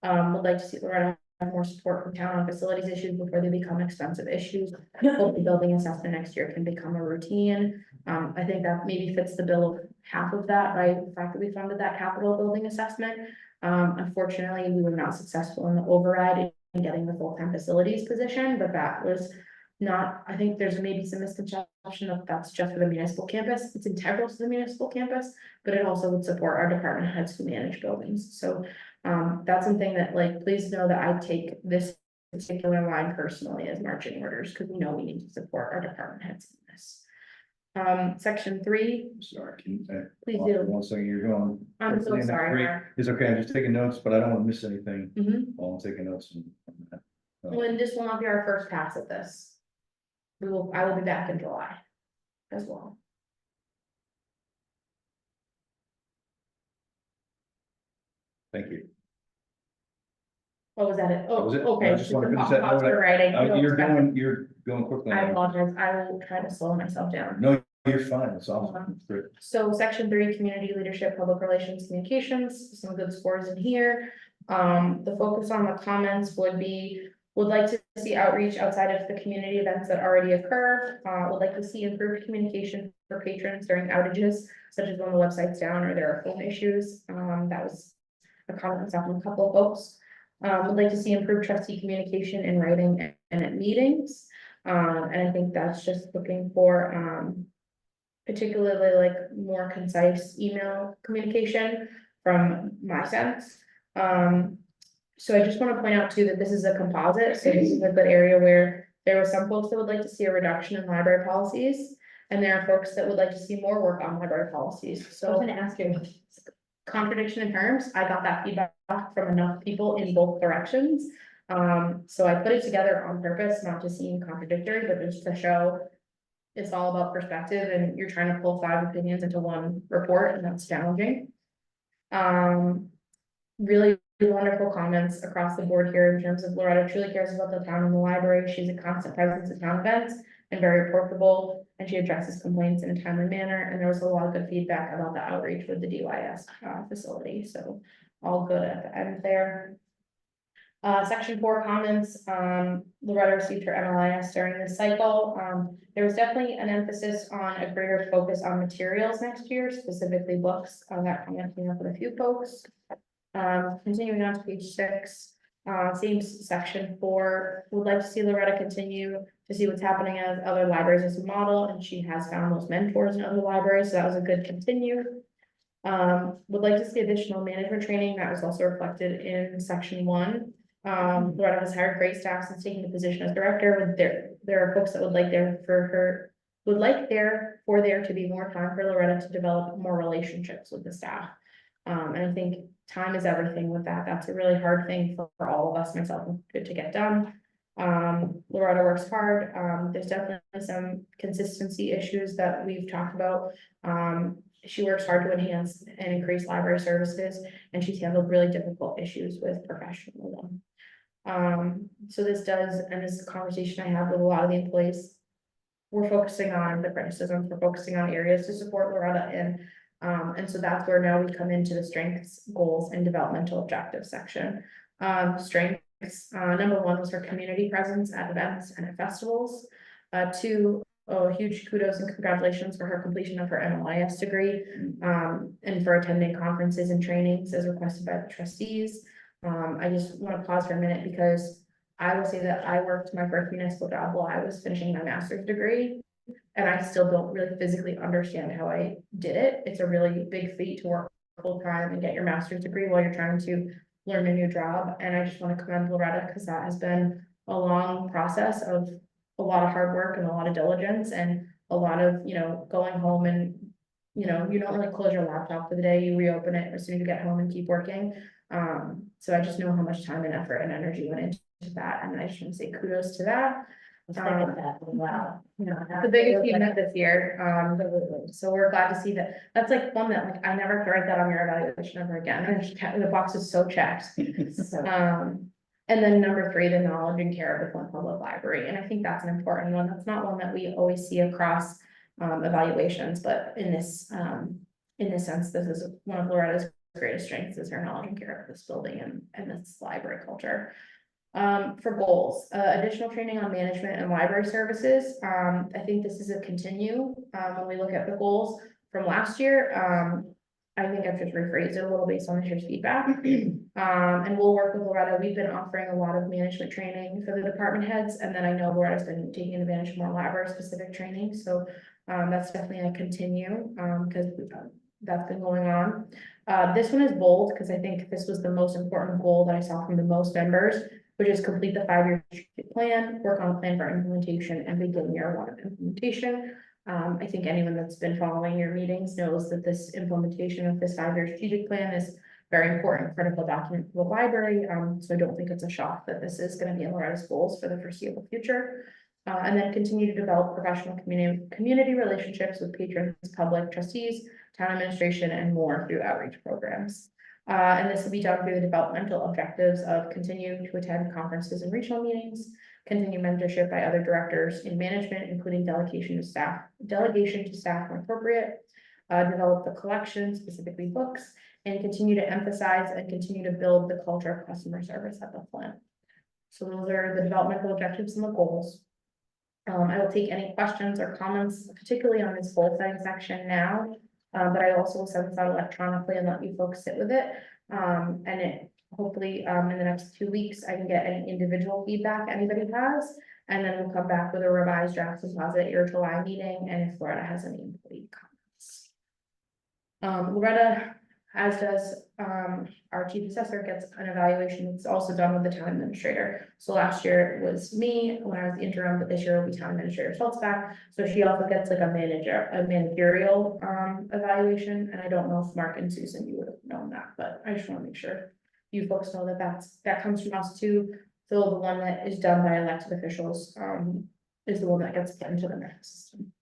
Would like to see Loretta have more support from town on facilities issues before they become expensive issues. Hope the building assessment next year can become a routine. I think that maybe fits the bill of half of that by the fact that we funded that capital building assessment. Unfortunately, we were not successful in the override in getting the full-time facilities position, but that was not, I think there's maybe some misconception that that's just for the municipal campus. It's integral to the municipal campus, but it also would support our department heads who manage buildings. So that's something that, like, please know that I take this particular line personally as marching orders, because we know we need to support our department heads in this. Section 3. Sorry, can you, Please do. 1 second, you're going. I'm so That's sorry, great. Mark. It's okay, I'm just taking notes, but I don't want to miss anything Mhm. while I'm taking notes. When this will not be our first pass at this. I will be back in July as well. Thank you. What was that? That was it. Okay. I just wanted to finish that. Pause for writing. No, You're it's fine. going quickly. I apologize. I will try to slow myself down. No, you're fine. It's awesome. It's great. So section 3, community leadership, public relations, communications, some good scores in here. The focus on the comments would like to see outreach outside of the community events that already occur. Would like to see improved communication for patrons during outages, such as when the website's down or there are phone issues. That was a comment from a couple of folks. Would like to see improved trustee communication in writing and at meetings. And I think that's just looking for, particularly like more concise email communication from my sense. So I just want to point out too that this is a composite, so this is a good area where there were some folks that would like to see a reduction in library policies. And there are folks that would like to see more work on library policies. I was So gonna ask you. contradiction in terms, I got that feedback from enough people in both directions. So I put it together on purpose, not to seem contradictory, but just to show it's all about perspective and you're trying to pull 5 opinions into one report, and that's challenging. Really wonderful comments across the board here in terms of Loretta truly cares about the town and the library. She's a constant presence at town events and very approachable, and she addresses complaints in a timely manner. And there was a lot of good feedback about the outreach with the DYS facility. So all good at the end there. Section 4 comments, Loretta received her MLIS during this cycle. There was definitely an emphasis on a greater focus on materials next year, specifically books. That comment came up with a few folks. Continuing on to page 6, same section 4, would like to see Loretta continue to see what's happening at other libraries as a model, and she has found those mentors in other libraries, so that was a good continue. Would like to see additional management training. That was also reflected in section 1. Loretta has hired great staff since taking the position as director. There are folks that would like there to be more time for Loretta to develop more relationships with the staff. And I think time is everything with that. That's a really hard thing for all of us, myself included, to get done. Loretta works hard. There's definitely some consistency issues that we've talked about. she works hard to enhance and increase library services, and she's handled really difficult issues with professionalism. So this does, and this is a conversation I have with a lot of the employees. We're focusing on the criticisms, we're focusing on areas to support Loretta in. And so that's where now we come into the strengths, goals, and developmental objectives section. Strengths, number one was her community presence at events and at festivals. Two, huge kudos and congratulations for her completion of her MLIS degree, and for attending conferences and trainings as requested by the trustees. I just want to pause for a minute because I will say that I worked my first municipal job while I was finishing my master's degree. And I still don't really physically understand how I did it. It's a really big feat to work full time and get your master's degree while you're trying to learn a new job. And I just want to commend Loretta because that has been a long process of a lot of hard work and a lot of diligence and a lot of, going home and, you don't really close your laptop for the day, you reopen it as soon as you get home and keep working. So I just know how much time and effort and energy went into that. And I just want to say kudos to that. Wow. The biggest achievement this year, so we're glad to see that. That's like one that like I never write that on your evaluation ever again, and the box is so checked. So, And then number three, the knowledge and care of the Flint Public Library, and I think that's an important one. That's not one that we always see across evaluations, but in this sense, this is one of Loretta's greatest strengths is her knowledge and care of this building and this library culture. For goals, additional training on management and library services. I think this is a continue, when we look at the goals from last year. I think I've just rephrased it a little based on this year's feedback. And we'll work with Loretta. We've been offering a lot of management training for the department heads, and then I know Loretta's been taking advantage of more library specific training, so that's definitely a continue, because that's been going on. This one is bold, because I think this was the most important goal that I saw from the most members, which is complete the 5-year strategic plan, work on a plan for implementation, and begin year one of implementation. I think anyone that's been following your meetings knows that this implementation of this 5-year strategic plan is very important, critical document for the library. So I don't think it's a shock that this is going to be in Loretta's goals for the foreseeable future. And then continue to develop professional community relationships with patrons, public, trustees, town administration, and more through outreach programs. And this will be done through the developmental objectives of continue to attend conferences and regional meetings, continue mentorship by other directors in management, including delegation to staff when appropriate, develop the collection, specifically books, and continue to emphasize and continue to build the culture of customer service at the Flint. So those are the developmental objectives and the goals. I will take any questions or comments, particularly on this goal setting section now. But I also will send this out electronically and let you folks sit with it. And it hopefully in the next 2 weeks, I can get any individual feedback anybody has. And then we'll come back with a revised draft deposit at your July meeting, and if Loretta has any employee comments. Loretta, as does our chief assessor, gets an evaluation. It's also done with the town administrator. So last year it was me when I was the interim, but this year will be town administrator Schultzback. So she also gets like a managerial evaluation. And I don't know if Mark and Susan, you would have known that, but I just want to make sure you folks know that that comes from us too. So the one that is done by elected officials is the one that gets put into the merit system.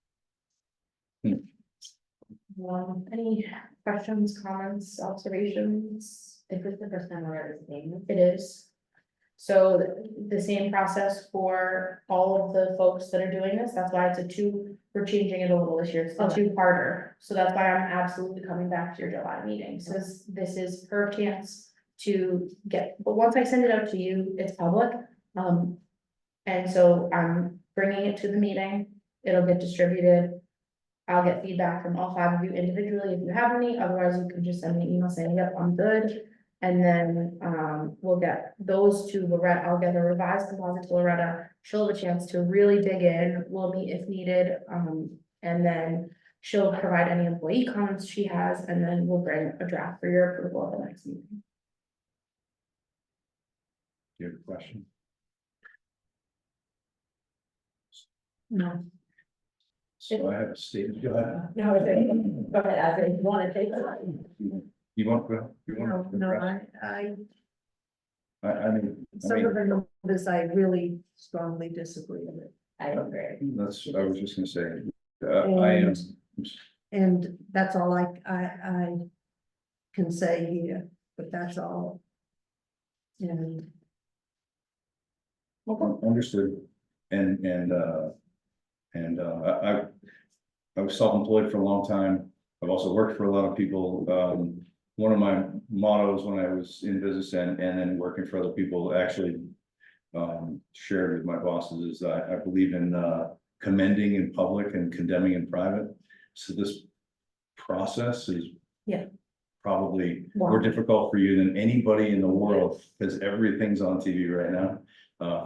Any questions, comments, observations? is this the first time we're at the same? It is. So the same process for all of the folks that are doing this. That's why it's we're changing it a little this year. It's a two-parter. So that's why I'm absolutely coming back to your July meeting. So this is her chance to get, but once I send it out to you, it's public. And so I'm bringing it to the meeting. It'll get distributed. I'll get feedback from all 5 of you individually if you have any, otherwise you can just send me an email saying, yep, I'm good. And then we'll get those to Loretta. I'll get a revised composite to Loretta. She'll have a chance to really dig in. We'll meet if needed. And then she'll provide any employee comments she has, and then we'll bring a draft for your approval at the next meeting. Do you have a question? No. So I have a statement. Go ahead. No, I think, Go ahead, as you want to take it. You want to? I mean, some of the numbers I really strongly disagree with. I agree. I was just gonna say, I am, And that's all I can say here, but that's all. And Understood. I was self-employed for a long time. I've also worked for a lot of people. One of my mottos when I was in business and then working for other people, actually shared with my bosses, is I believe in commending in public and condemning in private. So this process is probably more difficult for you than anybody in the world, because everything's on TV right now.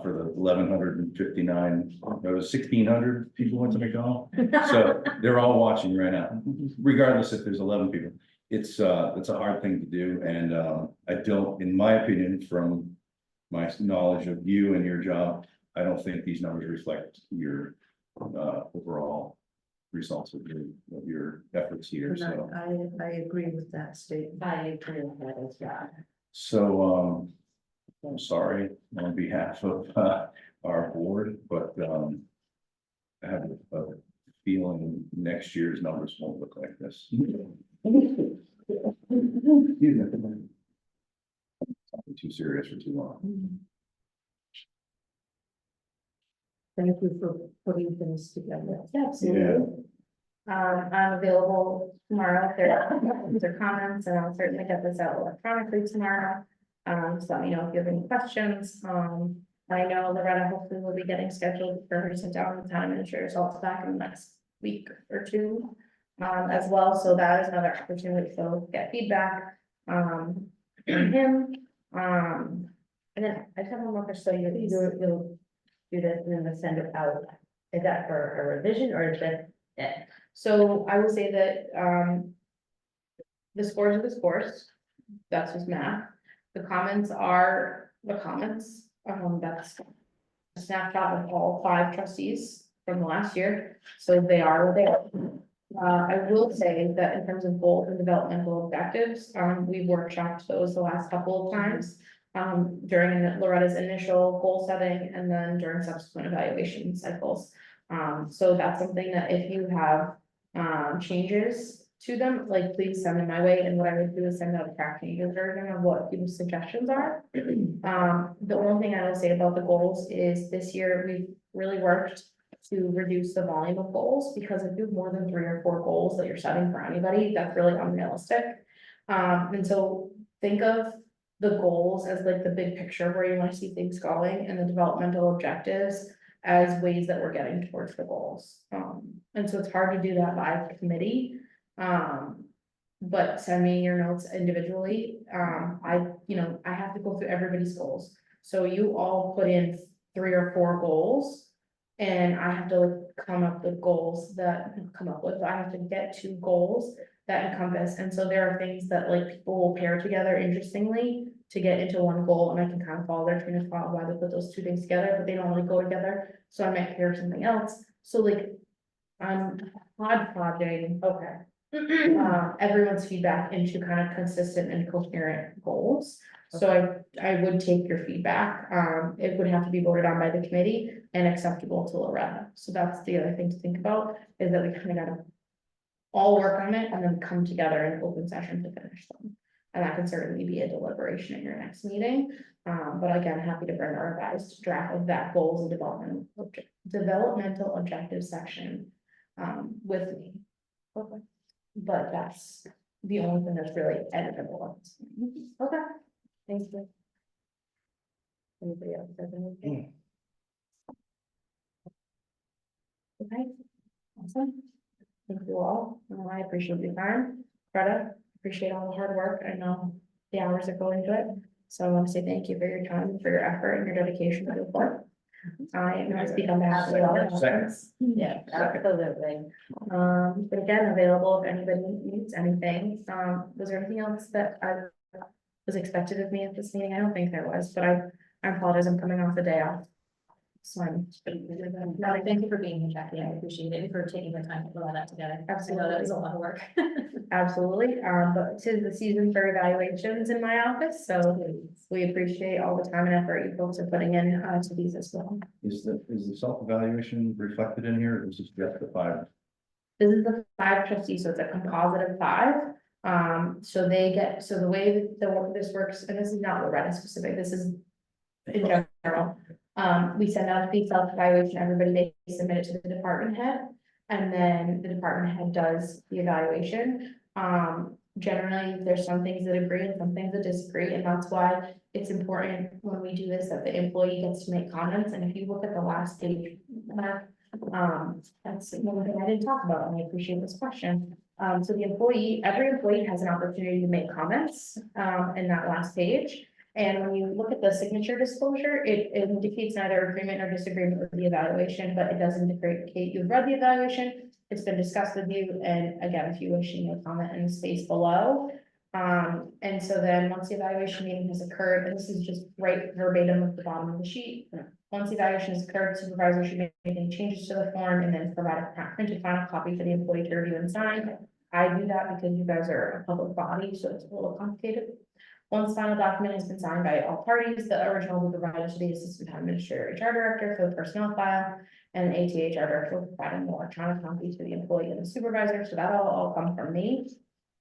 For the 1,159, there was 1,600 people went to McDonald's. So they're all watching right now, regardless if there's 11 people. It's a hard thing to do, and I don't, in my opinion, from my knowledge of you and your job, I don't think these numbers reflect your overall results of your efforts here. So I agree with that statement. I agree with that as well. So I'm sorry on behalf of our board, but I have a feeling next year's numbers won't look like this. Something too serious for too long. Thank you for putting things together. Absolutely. I'm available tomorrow if there are comments, and I'll certainly get this out electronically tomorrow. So let me know if you have any questions. I know Loretta hopefully will be getting scheduled for her to sit down with the town administrator results back in the next week or two. As well, so that is another opportunity to get feedback from him. And then I just have one more question. So you'll do this and then send it out. Is that for a revision or is that it? So I will say that the scores are the scores. That's just math. The comments are the comments. That's a snapshot of all 5 trustees from last year. So they are what they are. I will say that in terms of goals and developmental objectives, we've workshopped those the last couple of times. During Loretta's initial goal setting and then during subsequent evaluation cycles. So that's something that if you have changes to them, like please send them my way, and what I would do is send out a track changes version of what people's suggestions are. The only thing I will say about the goals is this year we've really worked to reduce the volume of goals, because if you have more than 3 or 4 goals that you're setting for anybody, that's really unrealistic. And so think of the goals as like the big picture where you want to see things going, and the developmental objectives as ways that we're getting towards the goals. And so it's hard to do that by committee. But send me your notes individually. I have to go through everybody's goals. So you all put in 3 or 4 goals. And I have to like come up with goals that I have to get 2 goals that encompass, and so there are things that like people will pair together interestingly to get into one goal, and I can kind of follow their train of thought why they put those 2 things together, but they don't really go together, so I might pair something else. So like I'm hodgepodging everyone's feedback into kind of consistent and coherent goals. So I would take your feedback. It would have to be voted on by the committee and acceptable to Loretta. So that's the other thing to think about, is that we kind of gotta all work on it and then come together in open session to finish them. And that can certainly be a deliberation in your next meeting. But again, happy to bring a revised draft of that goals and developmental objective section with me. Okay. But that's the only thing that's really editable. Okay. Thank you. Anybody else have anything? Okay, awesome. Thank you all. I appreciate your time. Greta, appreciate all the hard work. I know the hours that go into it. So I want to say thank you for your time, for your effort and your dedication to the work. I know I speak on behalf of all of us. Yeah, absolutely. But again, available if anybody needs anything. Was there anything else that I was expected of me at this meeting? I don't think there was, but I apologize. I'm coming off the day off. So No, thank you for being here, Jackie. I appreciate it, and for taking the time to put all that together. Absolutely. I know that was a lot of work. Absolutely, but 'tis the season for evaluations in my office, so we appreciate all the time and effort you folks are putting in to these as well. Is the self-evaluation reflected in here, or is this just the 5 This is the 5 trustees, so it's a composite of 5. So they get, so the way that this works, and this is not Loretta specific, this is in general. We send out the self-evaluation, everybody, they submit it to the department head. And then the department head does the evaluation. Generally, there's some things that agree and some things that disagree, and that's why it's important when we do this, that the employee gets to make comments, and if you look at the last page, Mark, that's one thing I didn't talk about, and I appreciate this question. So the employee, every employee has an opportunity to make comments, in that last page. And when you look at the signature disclosure, it indicates neither agreement or disagreement with the evaluation, but it does indicate you've read the evaluation, it's been discussed with you, and again, if you wish, you may comment in the space below. And so then, once the evaluation meeting has occurred, and this is just right verbatim at the bottom of the sheet. Once the evaluation has occurred, supervisor should make any changes to the form and then provide a printed final copy for the employee to review and sign. I do that because you guys are a public body, so it's a little complicated. Once final document has been signed by all parties, the original will be provided to the assistant town administrator, HR director for the personnel file, and the ATHR director will provide an electronic copy to the employee and the supervisor, so that'll all come from me.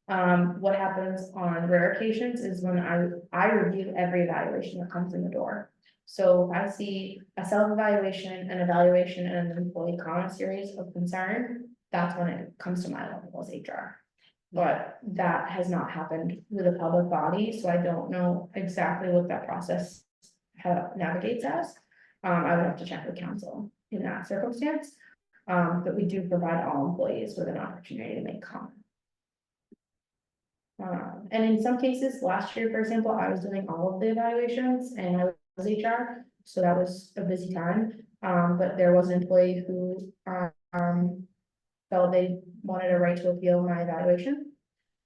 What happens on rare occasions is when I review every evaluation that comes in the door. So if I see a self-evaluation, an evaluation, and an employee comment series of concern, that's when it comes to my level as HR. But that has not happened with a public body, so I don't know exactly what that process navigates as. I would have to check with council in that circumstance. But we do provide all employees with an opportunity to make comment. And in some cases, last year, for example, I was doing all of the evaluations and I was HR, so that was a busy time. But there was an employee who, felt they wanted a right to appeal my evaluation.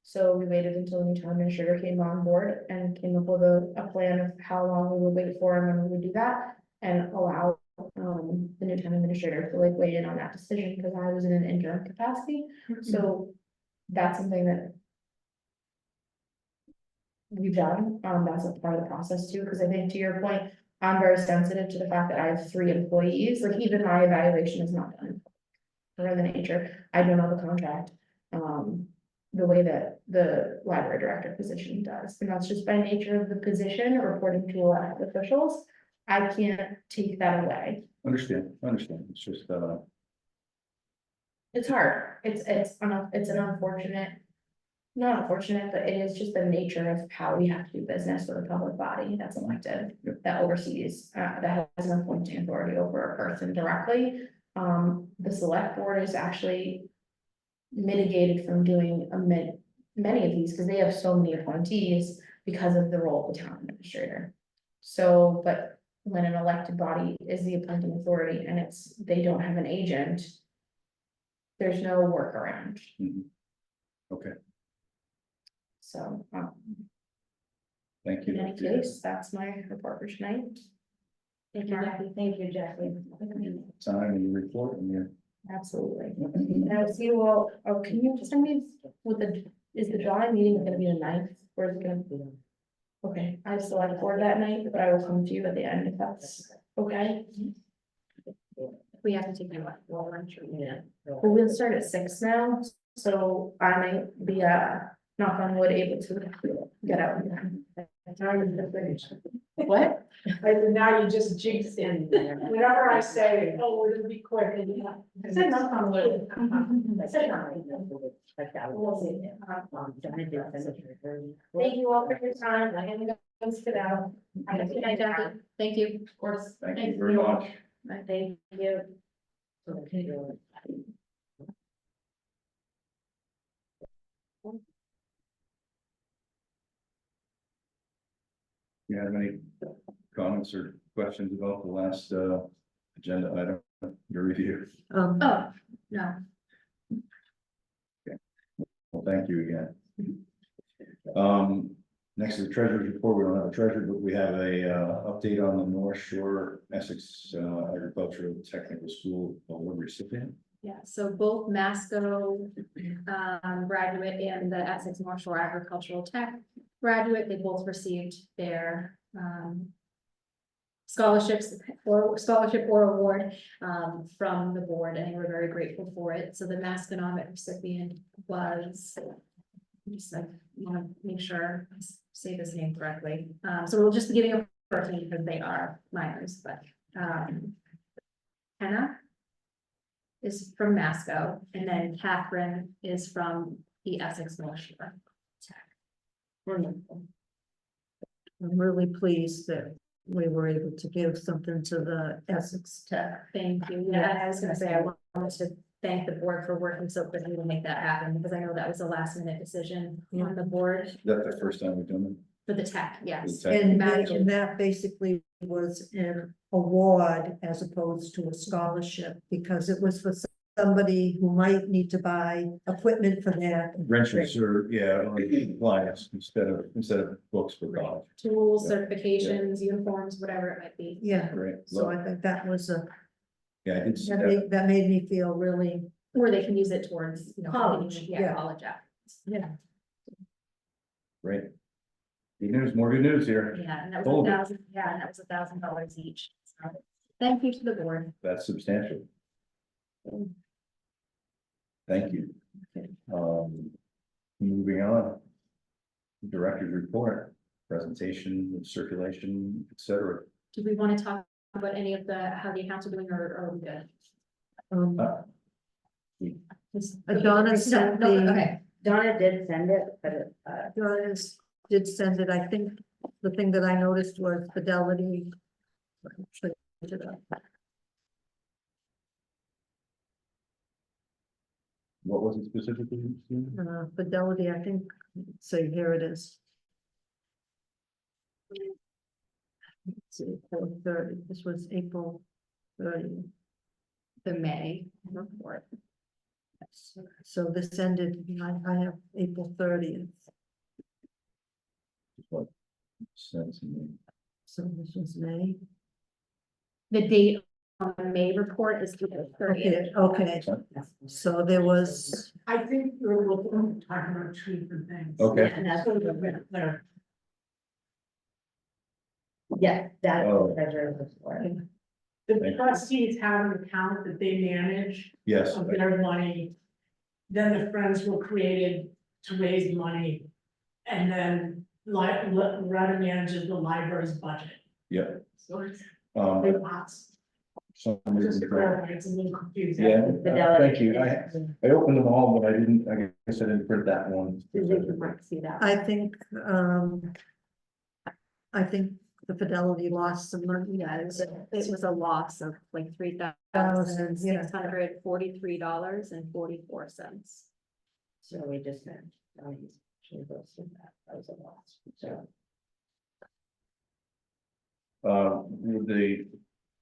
So we waited until the new town administrator came on board and came up with a plan of how long we would wait for and when we would do that. And allow, the new town administrator to like weigh in on that decision, because I was in an interim capacity. So that's something that we've done, that's a part of the process too, because I think to your point, I'm very sensitive to the fact that I have 3 employees, like even my evaluation is not done. For the nature, I don't know the contract, the way that the library director position does, and that's just by nature of the position, reporting to elected officials. I can't take that away. Understand, it's just, It's hard, it's an unfortunate, not unfortunate, but it is just the nature of how we have to do business with a public body that's elected, Yep. that oversees, that has an appointing authority over a person directly. The select board is actually mitigated from doing many of these, because they have so many appointees because of the role of the town administrator. So, but when an elected body is the appointing authority and they don't have an agent, there's no workaround. okay, So, thank you. in any case, that's my report for tonight. Thank you, Jackie. Thank you, Jackie. Time and your report and your. Absolutely. Now, see, well, oh, can you send me with is the July meeting gonna be the 9th, or is it gonna be? Okay, I select board that night, but I will come to you at the end if that's okay. We have to take a look. Yeah. Well, we'll start at 6 now, so I might be, knock on wood, able to get out in time. What? I said, now you just jinxed in. Whenever I say, oh, it'll be quick, and I said, knock on wood. I said no. Thank you all for your time, I am gonna sit out. Have a good night, Jackie. Thank you. Of course. Thank you very much. Thank you. You have any comments or questions about the last agenda item, your review? Oh, no. Well, thank you again. Next is the treasurer's report. We don't have a treasurer, but we have a update on the North Shore Essex Agricultural Technical School award recipient. Yeah, so both Masco graduate and the Essex North Shore Agricultural Tech graduate, they both received their scholarship or award, from the board, and we're very grateful for it. So the Masconomic recipient was, just I want to make sure I say this name correctly. So we'll just be giving a person because they are minors, but, Hannah is from Masco, and then Catherine is from the Essex North Shore. I'm really pleased that we were able to give something to the Essex Tech. Thank you. Yeah, and I was gonna say, I wanted to thank the board for working so quickly to make that happen, because I know that was a last minute decision on the board Is that the first time we've done for the tech, yes. The tech. And Imagine. that basically was an award as opposed to a scholarship, because it was for somebody who might need to buy equipment for that. it? Wrenches or, yeah, or supplies instead of books for college. Tools, Yeah. certifications, uniforms, whatever it might be. Yeah, Great. so I think that was Yeah, I did see that that. that made me feel really, Or they can use it towards, College, continuing- yeah. college applicants. yeah. Great. Good news, more good news here. Yeah, and that was Told you. and that was $1,000 each. So, thank you to the board. That's substantial. Thank you. Moving on. Director's report, presentation, circulation, et cetera. Do we want to talk about any of how the accounts are doing, or are we good? Uh, Donna sent the, Okay, Donna did send it, but Donna did send it. I think the thing that I noticed was fidelity. What was it specifically? Susan? Fidelity, I think, so here it is. Let's see, 4/30, this was April 30. the May report. So this ended, I have April 30th, What sense in me? so this was May. The date on the May report is through the 30th. Okay, so there was, I think we're looking, talking about two different things. Okay. and that's, So that they're- yes, that's Oh. the treasurer's report. The Thank you. trustees have an account that they manage Yes, of their money. Then the funds were created to raise money. And then Retta manages the library's budget. yeah. So it's Um, lots. some Just reason to for- clarify, it's a little confusing. Yeah, Fidelity. thank you. I opened them all, but I guess I didn't print that one. See that. I think the Fidelity lost some money. Yeah, it was a loss of like $3,643.44. So we just said, she goes through that, that was a loss, so. Would the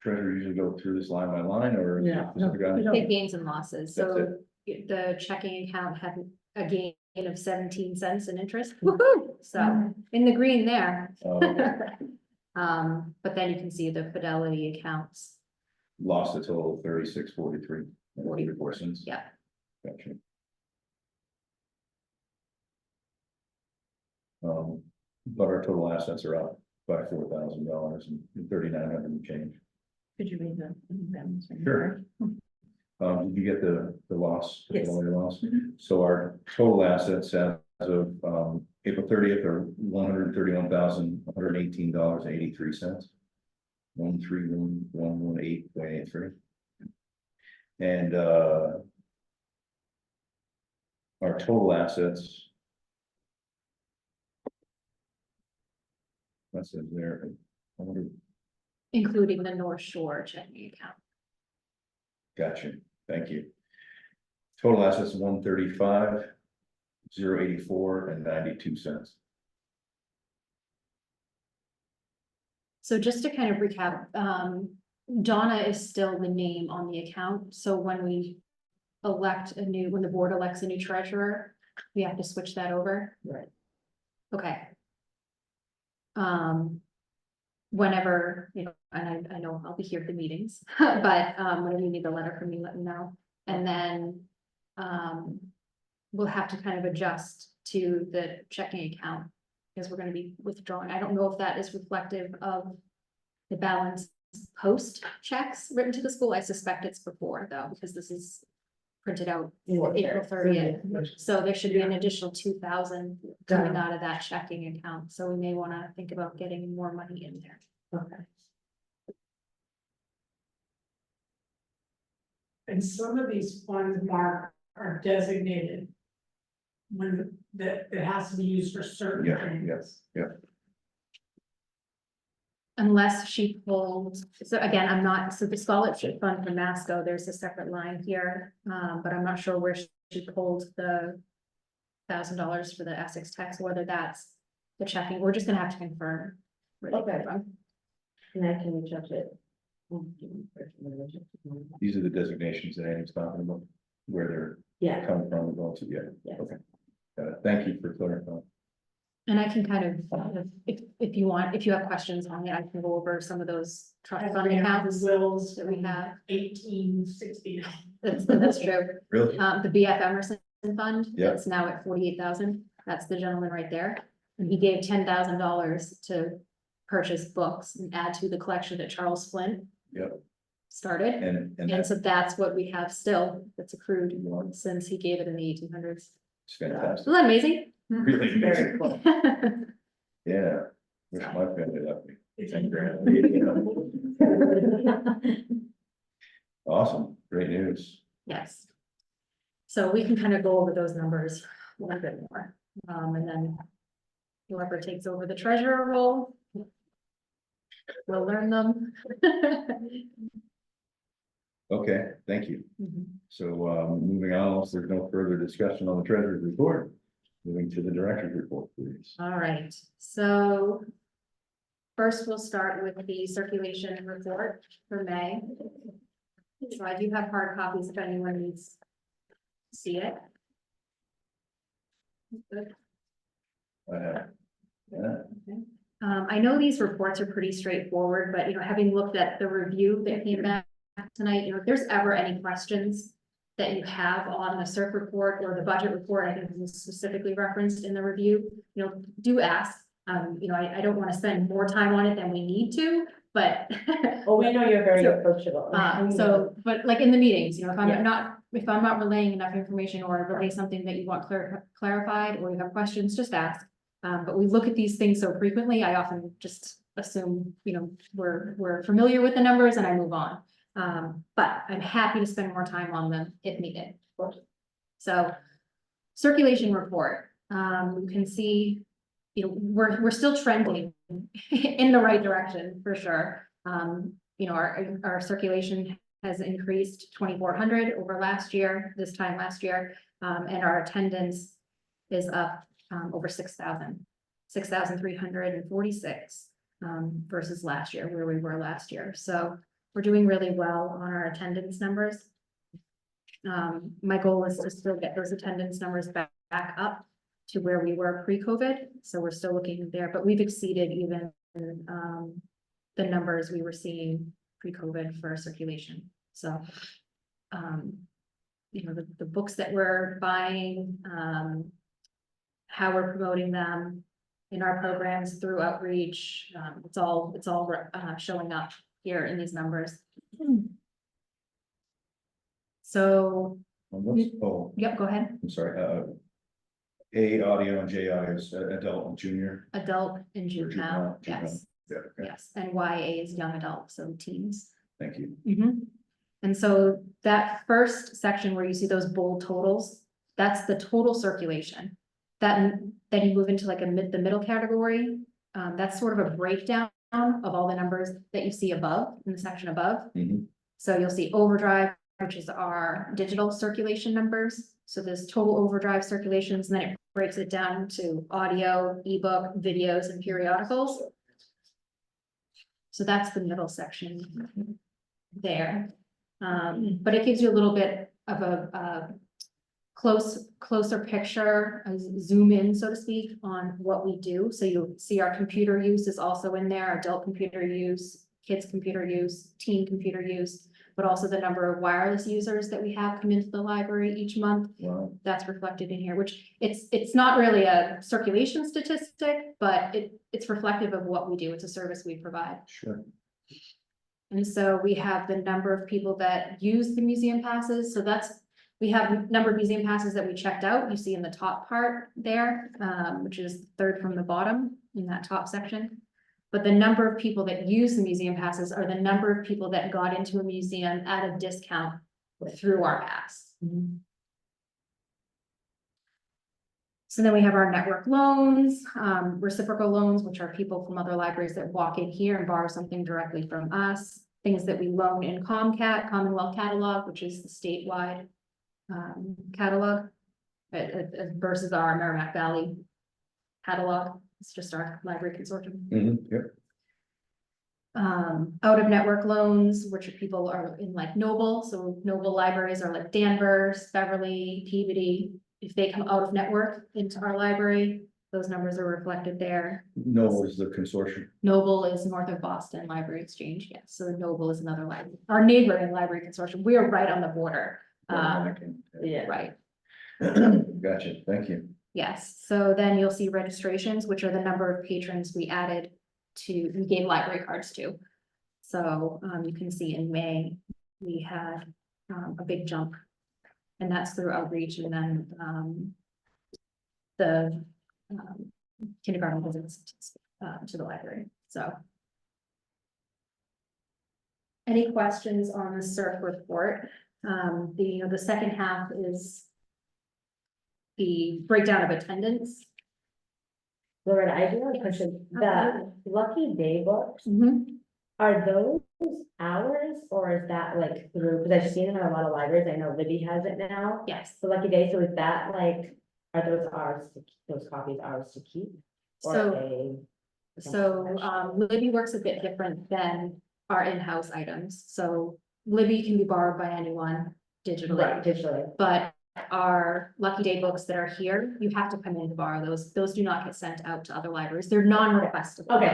treasurer usually go through this line by line or? is it Yeah, specific no, on- we don't. Big gains and losses, That's so the checking account had a gain of 17 cents in interest. Woo-hoo! So in the green there. But then you can see the Fidelity accounts. Lost a total of 36.43, 44 cents. Yeah. Gotcha. But our total assets are up by $4,000 and 3,900 and change. Could you read the? Sure. Did you get the loss? the Yes. Fidelity loss? So our total assets as of April 30th are $131,118.83. 131,118.83. And our total assets. That's in there. I wonder- Including the North Shore checking account. Gotcha, thank you. Total assets 135,084 and 92 cents. So just to kind of recap, Donna is still the name on the account, so when we when the board elects a new treasurer, we have to switch that over. Right. Okay. Whenever, and I know I'll be here at the meetings, but, whenever you need the letter from me, let me know. And then, we'll have to kind of adjust to the checking account, because we're gonna be withdrawing. I don't know if that is reflective of the balance post checks written to the school. I suspect it's before though, because this is printed out April 30th. So there should be an additional 2,000 coming out of that checking account. So we may want to think about getting more money in there. Okay. And some of these funds, Mark, are designated. When that it has to be used for certain Yeah, things. yes, yeah. Unless she pulled, so again, I'm not, so the scholarship fund for Masco, there's a separate line here, but I'm not sure where she pulled the $1,000 for the Essex tax, whether that's the checking, we're just gonna have to confirm. where they come Okay. from. And I can reach out to it. These are the designations that Annie's talking about, where they're Yeah, coming from and going to, yeah. Yes. Okay. Got it. Thank you for clarifying. And I can kind of, if you want, if you have questions on it, I can go over some of those trust fund accounts. Wills that we have. 1860. That's true. Really? The BF Emerson Fund, Yeah. that's now at 48,000. That's the gentleman right there. And he gave $10,000 to purchase books and add to the collection that Charles Flint Yep. started. And And that's so that's what we have still, that's accrued since he gave it in the 1800s. fantastic. Isn't that amazing? Really Very amazing. cool. Yeah. Wish my family left me. It's 10 grand. Awesome. Great news. Yes. So we can kind of go over those numbers a little bit more, and then whoever takes over the treasurer role will learn them. Okay, thank you. Mhm. So, moving on, so there's no further discussion on the treasurer's report. Moving to the director's report, please. All right, so first we'll start with the circulation report for May. So I do have hard copies if anyone needs to see it. Good. I have. Yeah, I know these reports are pretty straightforward, but having looked at the review that came back tonight, if there's ever any questions that you have on the CERC report or the budget report, I think this is specifically referenced in the review, do ask. I don't want to spend more time on it than we need to, but oh, we know you're very So, approachable. but like in the meetings, if Yeah. if I'm not relaying enough information or relay something that you want clarified or you have questions, just ask. But we look at these things so frequently, I often just assume, we're familiar with the numbers and I move on. But I'm happy to spend more time on them if needed. So circulation report, you can see, we're still trending in the right direction for sure. Our circulation has increased 2,400 over this time last year. And our attendance is up over 6,346 versus last year, where we were last year. So we're doing really well on our attendance numbers. My goal is to still get those attendance numbers back up to where we were pre-COVID. So we're still looking there, but we've exceeded even the numbers we were seeing pre-COVID for circulation. So, the books that we're buying, how we're promoting them in our programs through outreach, it's all showing up here in these numbers. So, yep, go ahead. I'm sorry, A audio and JI is adult and junior. Adult and Or juvenile, juvenile. yes, Yeah, okay, yes, and YA is young adult, so teens. thank you. And so that first section where you see those bold totals, that's the total circulation. Then you move into like the middle category. That's sort of a breakdown of all the numbers that you see above, in the section above. Mhm. So you'll see overdrive, which is our digital circulation numbers. So there's total overdrive circulations, and then it breaks it down to audio, ebook, videos, and periodicals. So that's the middle section there. But it gives you a little bit of a closer picture, a zoom in, so to speak, on what we do. So you'll see our computer use is also in there, adult computer use, kids computer use, teen computer use, but also the number of wireless users that we have come into the library each month. Wow. That's reflected in here, which it's not really a circulation statistic, but it's reflective of what we do. It's a service we provide. Sure. And so we have the number of people that use the museum passes, so we have number of museum passes that we checked out, you see in the top part there, which is third from the bottom in that top section. But the number of people that use the museum passes are the number of people that got into a museum at a discount through our pass. So then we have our network loans, reciprocal loans, which are people from other libraries that walk in here and borrow something directly from us. Things that we loan in Commonwealth Catalog, which is the statewide catalog, versus our Merrimack Valley catalog. It's just our library consortium. Yep. Out of network loans, which are people are in like Noble, so Noble libraries are like Danvers, Beverly, Peabody. If they come out of network into our library, those numbers are reflected there. No, is the consortium. Noble is north of Boston Library Exchange, yes, so Noble is another library, our neighboring library consortium, we are right on the border. Yeah. Right, Gotcha, thank you. yes, so then you'll see registrations, which are the number of patrons we gave library cards to. So, you can see in May, we had, a big jump. And that's through outreach and then, the, kindergarten visits, to the library, so. Any questions on the CERC report? The second half is the breakdown of attendance. Loretta, I do have a question. The Lucky Day books, are those hours or is that like through, because I've seen them in a lot of libraries. I know Libby has it now. Yes, The Lucky Day, so is that like, are those ours, those copies ours to keep? Or so, a- so, Libby works a bit different than our in-house items, so Libby can be borrowed by anyone digitally. Right, digitally. But our Lucky Day books that are here, you have to come in to borrow those. Those do not get sent out to other libraries. They're non-requestable. Okay,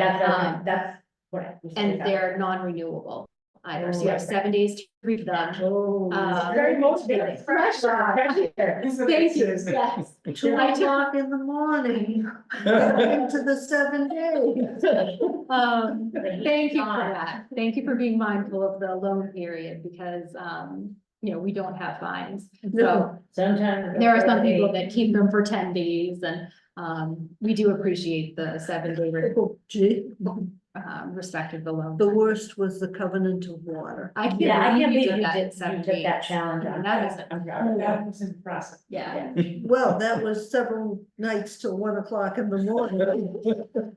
that's what I. And they're non-renewable either. So you have 7 days to read them. Oh, Uh, very motivating. Pressure. Thank you, yes. 2 I took- o'clock in the morning, into the 7 days. Thank you for that. Thank you for being mindful of the loan period because, we don't have fines. So Sometimes. there are some people that keep them for 10 days and, we do appreciate the 7-day Oh, gee, respect of the loan. the worst was the covenant of water. I can't Yeah, I can't believe believe you did that in you 7 took days. that challenge on. That is- I'm proud of you. That was impressive. Yeah, Well, that was several nights till 1 o'clock in the morning.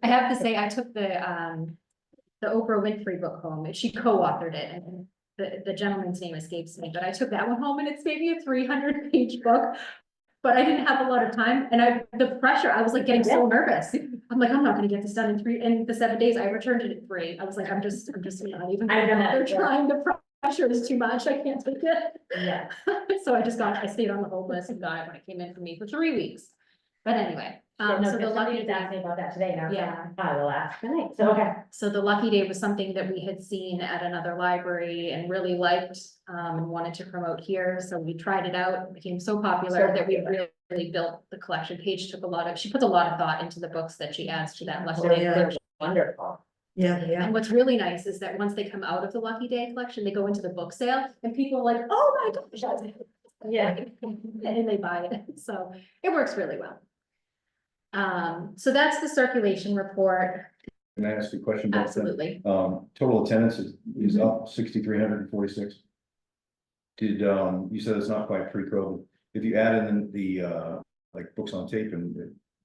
I have to say, I took the Oprah Winfrey book home, and she co-authored it, and the gentleman's name escapes me, but I took that one home, and it's maybe a 300-page book. But I didn't have a lot of time, and the pressure, I was like getting so nervous. I'm like, I'm not gonna get this done in the 7 days. I returned it at 3. I was like, I'm just not even. I've done that, They're yeah. trying, the pressure is too much. I can't take it. Yeah. So I stayed on the hold list and got it when it came in for me for 3 weeks. But anyway, No, so the because somebody lucky was asking about that today, and I was like, Yeah. I will ask tonight, so, okay. So the Lucky Day was something that we had seen at another library and really liked, and wanted to promote here, so we tried it out, it became so popular So that we popular. really built the collection. Paige she puts a lot of thought into the books that she adds to that Lucky So Day. they're wonderful. Yeah, yeah. And what's really nice is that once they come out of the Lucky Day collection, they go into the book sale, and people are like, oh my gosh. Yeah. And they buy it, so it works really well. So that's the circulation report, Can I ask a question about that? absolutely. Total attendance is up 6,346. Did, you said it's not quite pre-COVID. If you add in the, like books on tape and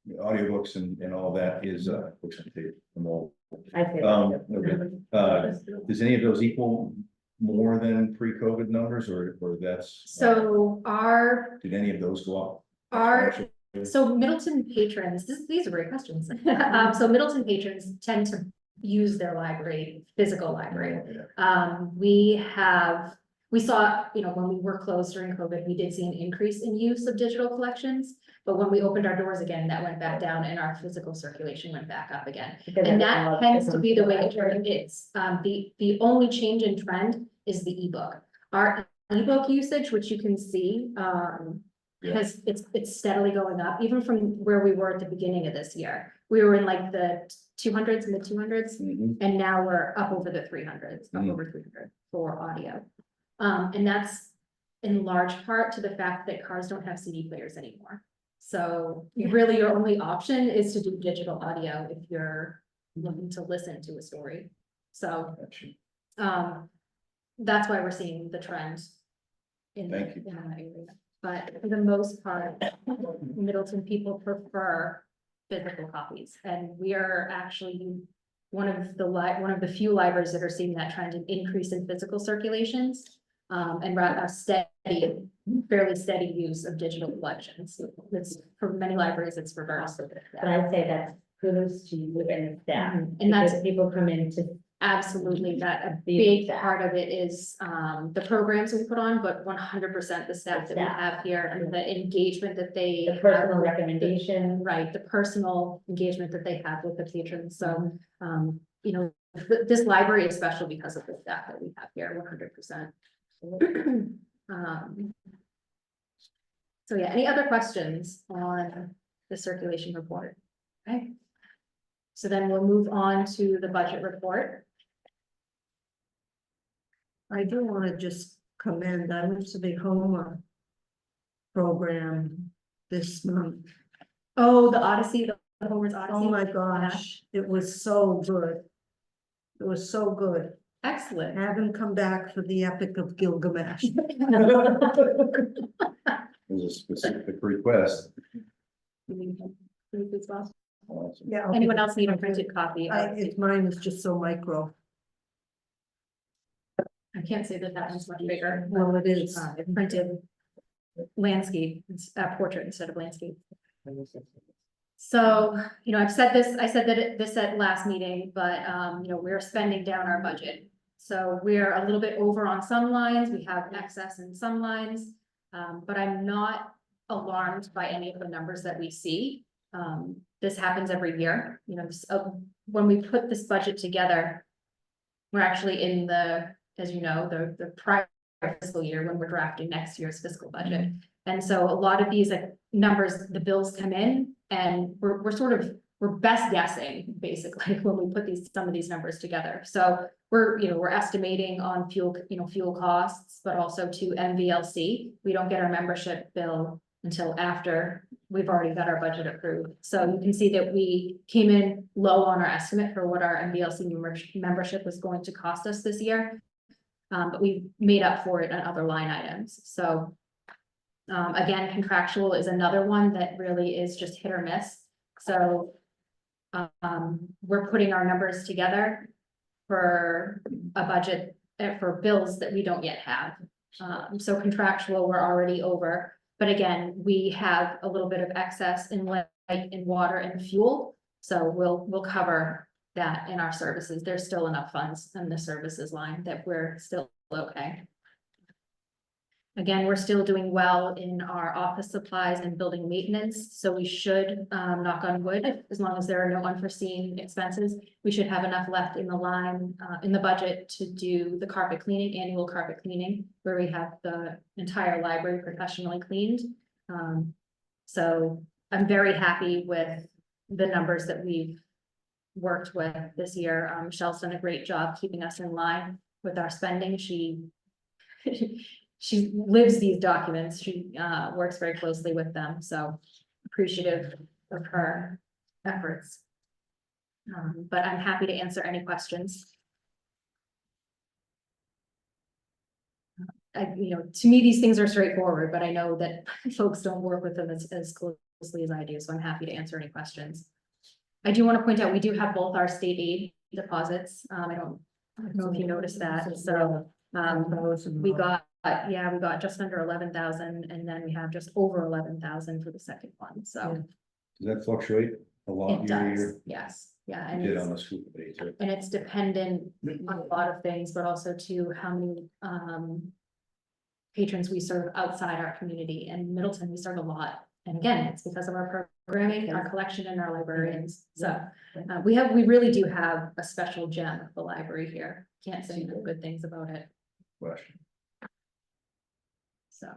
the audiobooks and all that is, books on tape and all. I say Okay. Does any of those equal more than pre-COVID numbers or that's? So Did any of those go up? So Middleton patrons, these are great questions. So Middleton patrons tend to use their library, physical library. We saw, when we were closed during COVID, we did see an increase in use of digital collections. But when we opened our doors again, that went back down and our physical circulation went back up again. And that tends to be the way it is. The only change in trend is the ebook. Our ebook usage, which you can see, Yeah. it's steadily going up, even from where we were at the beginning of this year. We were in like the 200s, mid 200s, Mhm. and now we're up over the 300s, up Mm. over 300 for audio. And that's in large part to the fact that cars don't have CD players anymore. So really your only option is to do digital audio if you're looking to listen to a story. So, that's why we're seeing the trend in Thank you. in that area. But for the most part, Middleton people prefer physical copies, and we are actually one of the few libraries that are seeing that trend, an increase in physical circulations. And rather a fairly steady use of digital collections. It's for many libraries, it's reversed. But I'd say that's kudos to you and the staff. And that's because people come in to absolutely that a The big staff. part of it is the programs we put on, but 100% the staff that we staff. have here and the engagement that they the have personal with the- recommendation. Right, the personal engagement that they have with the patrons. So, you know, this library is special because of the staff that we have here, 100%. So yeah, any other questions on the circulation report? Okay. So then we'll move on to the budget report. I do want to just commend, I went to the Homa program this month. Oh, the Odyssey, the Homer's Odyssey. Oh my gosh, it was so good. It was so good. Excellent. Have him come back for the Epic of Gilgamesh. It was a specific request. Awesome. Yeah. Anyone else need a printed copy? Mine is just so micro. I can't say that that one's much bigger. Well, it is. It printed landscape, portrait instead of landscape. So, you know, I said this at last meeting, but, you know, we're spending down our budget. So we're a little bit over on some lines, we have excess in some lines, but I'm not alarmed by any of the numbers that we see. This happens every year, you know, so when we put this budget together, we're actually in the, as you know, the prior fiscal year when we're drafting next year's fiscal budget. And so a lot of these like numbers, the bills come in and we're best guessing basically when we put some of these numbers together. So we're estimating on fuel costs, but also to MVLC. We don't get our membership bill until after we've already got our budget approved. So you can see that we came in low on our estimate for what our MVLC membership was going to cost us this year. But we made up for it on other line items. So again, contractual is another one that really is just hit or miss. So we're putting our numbers together for a budget for bills that we don't yet have. So contractual, we're already over. But again, we have a little bit of excess in light, in water and fuel. So we'll cover that in our services. There's still enough funds in the services line that we're still okay. Again, we're still doing well in our office supplies and building maintenance, so we should, knock on wood, as long as there are no unforeseen expenses, we should have enough left in the line, in the budget to do the carpet cleaning, annual carpet cleaning, where we have the entire library professionally cleaned. So I'm very happy with the numbers that we've worked with this year. Michelle's done a great job keeping us in line with our spending. She lives these documents. She works very closely with them, so appreciative of her efforts. But I'm happy to answer any questions. To me, these things are straightforward, but I know that folks don't work with them as closely as I do, so I'm happy to answer any questions. I do want to point out, we do have both our state aid deposits. I don't know if you noticed that, so we got just under 11,000, and then we have just over 11,000 for the second one, so. Does that fluctuate a lot It year to does, year? yes, yeah, You and did it's, on the school page, right? and it's dependent on a lot of things, but also to how many patrons we serve outside our community. And Middleton, we serve a lot, and again, it's because of our programming, our collection, and our librarians. So we really do have a special gem of the library here. Can't say no good things about it. Question. So,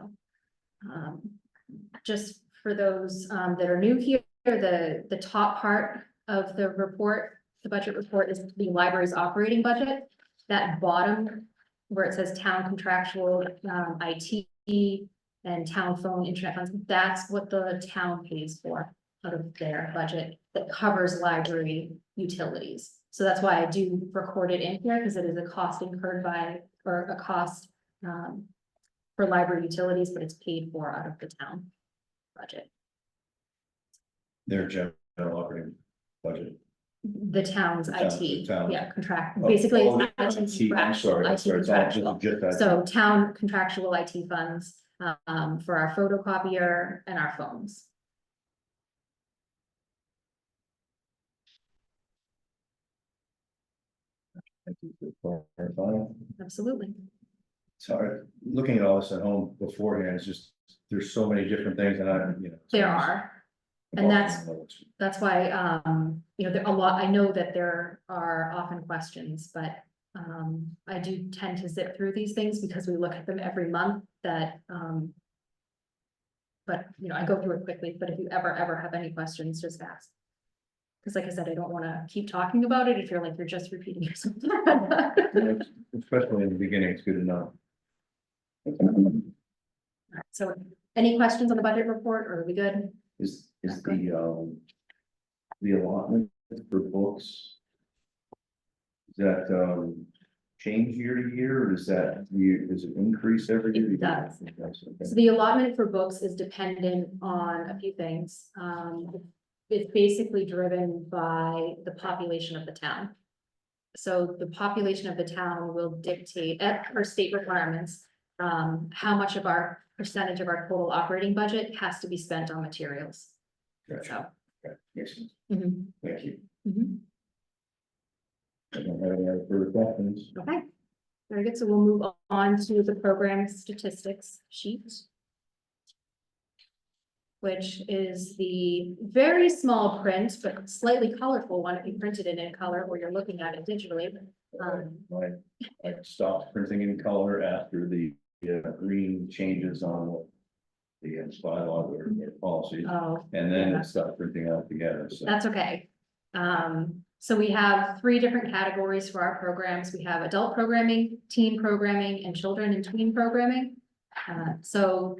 just for those that are new here, the top part of the report, the budget report is the library's operating budget. That bottom where it says town contractual, IT and town phone, internet funds, that's what the town pays for out of their budget that covers library utilities. So that's why I do record it in here, because it is a cost incurred by, or a cost for library utilities, but it's paid for out of the town budget. Their general operating budget. The town's The town- IT, the town. yeah, contract, Oh, basically oh, it's IT I'm contractual, sorry, I'm IT sorry, it's all contractual. just that. So town contractual IT funds, for our photocopier and our phones. Thank you for clarifying. Absolutely. Sorry, looking at all this at home beforehand, it's just, there's so many different things and I, you know. There are, and that's why, you know, there a lot, I know that there are often questions, but I do tend to zip through these things because we look at them every month that, but, you know, I go through it quickly, but if you ever have any questions, just ask. Because like I said, I don't want to keep talking about it if you're like, you're just repeating yourself. Especially in the beginning, it's good to know. So any questions on the budget report, or are we good? Is the allotment for books? Is that change year to year, or does it increase every year? It does. It does, okay. So the allotment for books is dependent on a few things. It's basically driven by the population of the town. So the population of the town will dictate, for state requirements, how much of our percentage of our total operating budget has to be spent on materials. Gotcha. Okay, makes sense. Mhm, Thank you. mhm. I don't have any other further questions. Okay, very good. So we'll move on to the program statistics sheet, which is the very small print, but slightly colorful one if you printed it in color or you're looking at it digitally. I stopped printing in color after the green changes on the bylaw or policies, Oh, and then yeah. it stopped printing out together, so. that's okay. So we have 3 different categories for our programs. We have adult programming, teen programming, and children and tween programming. So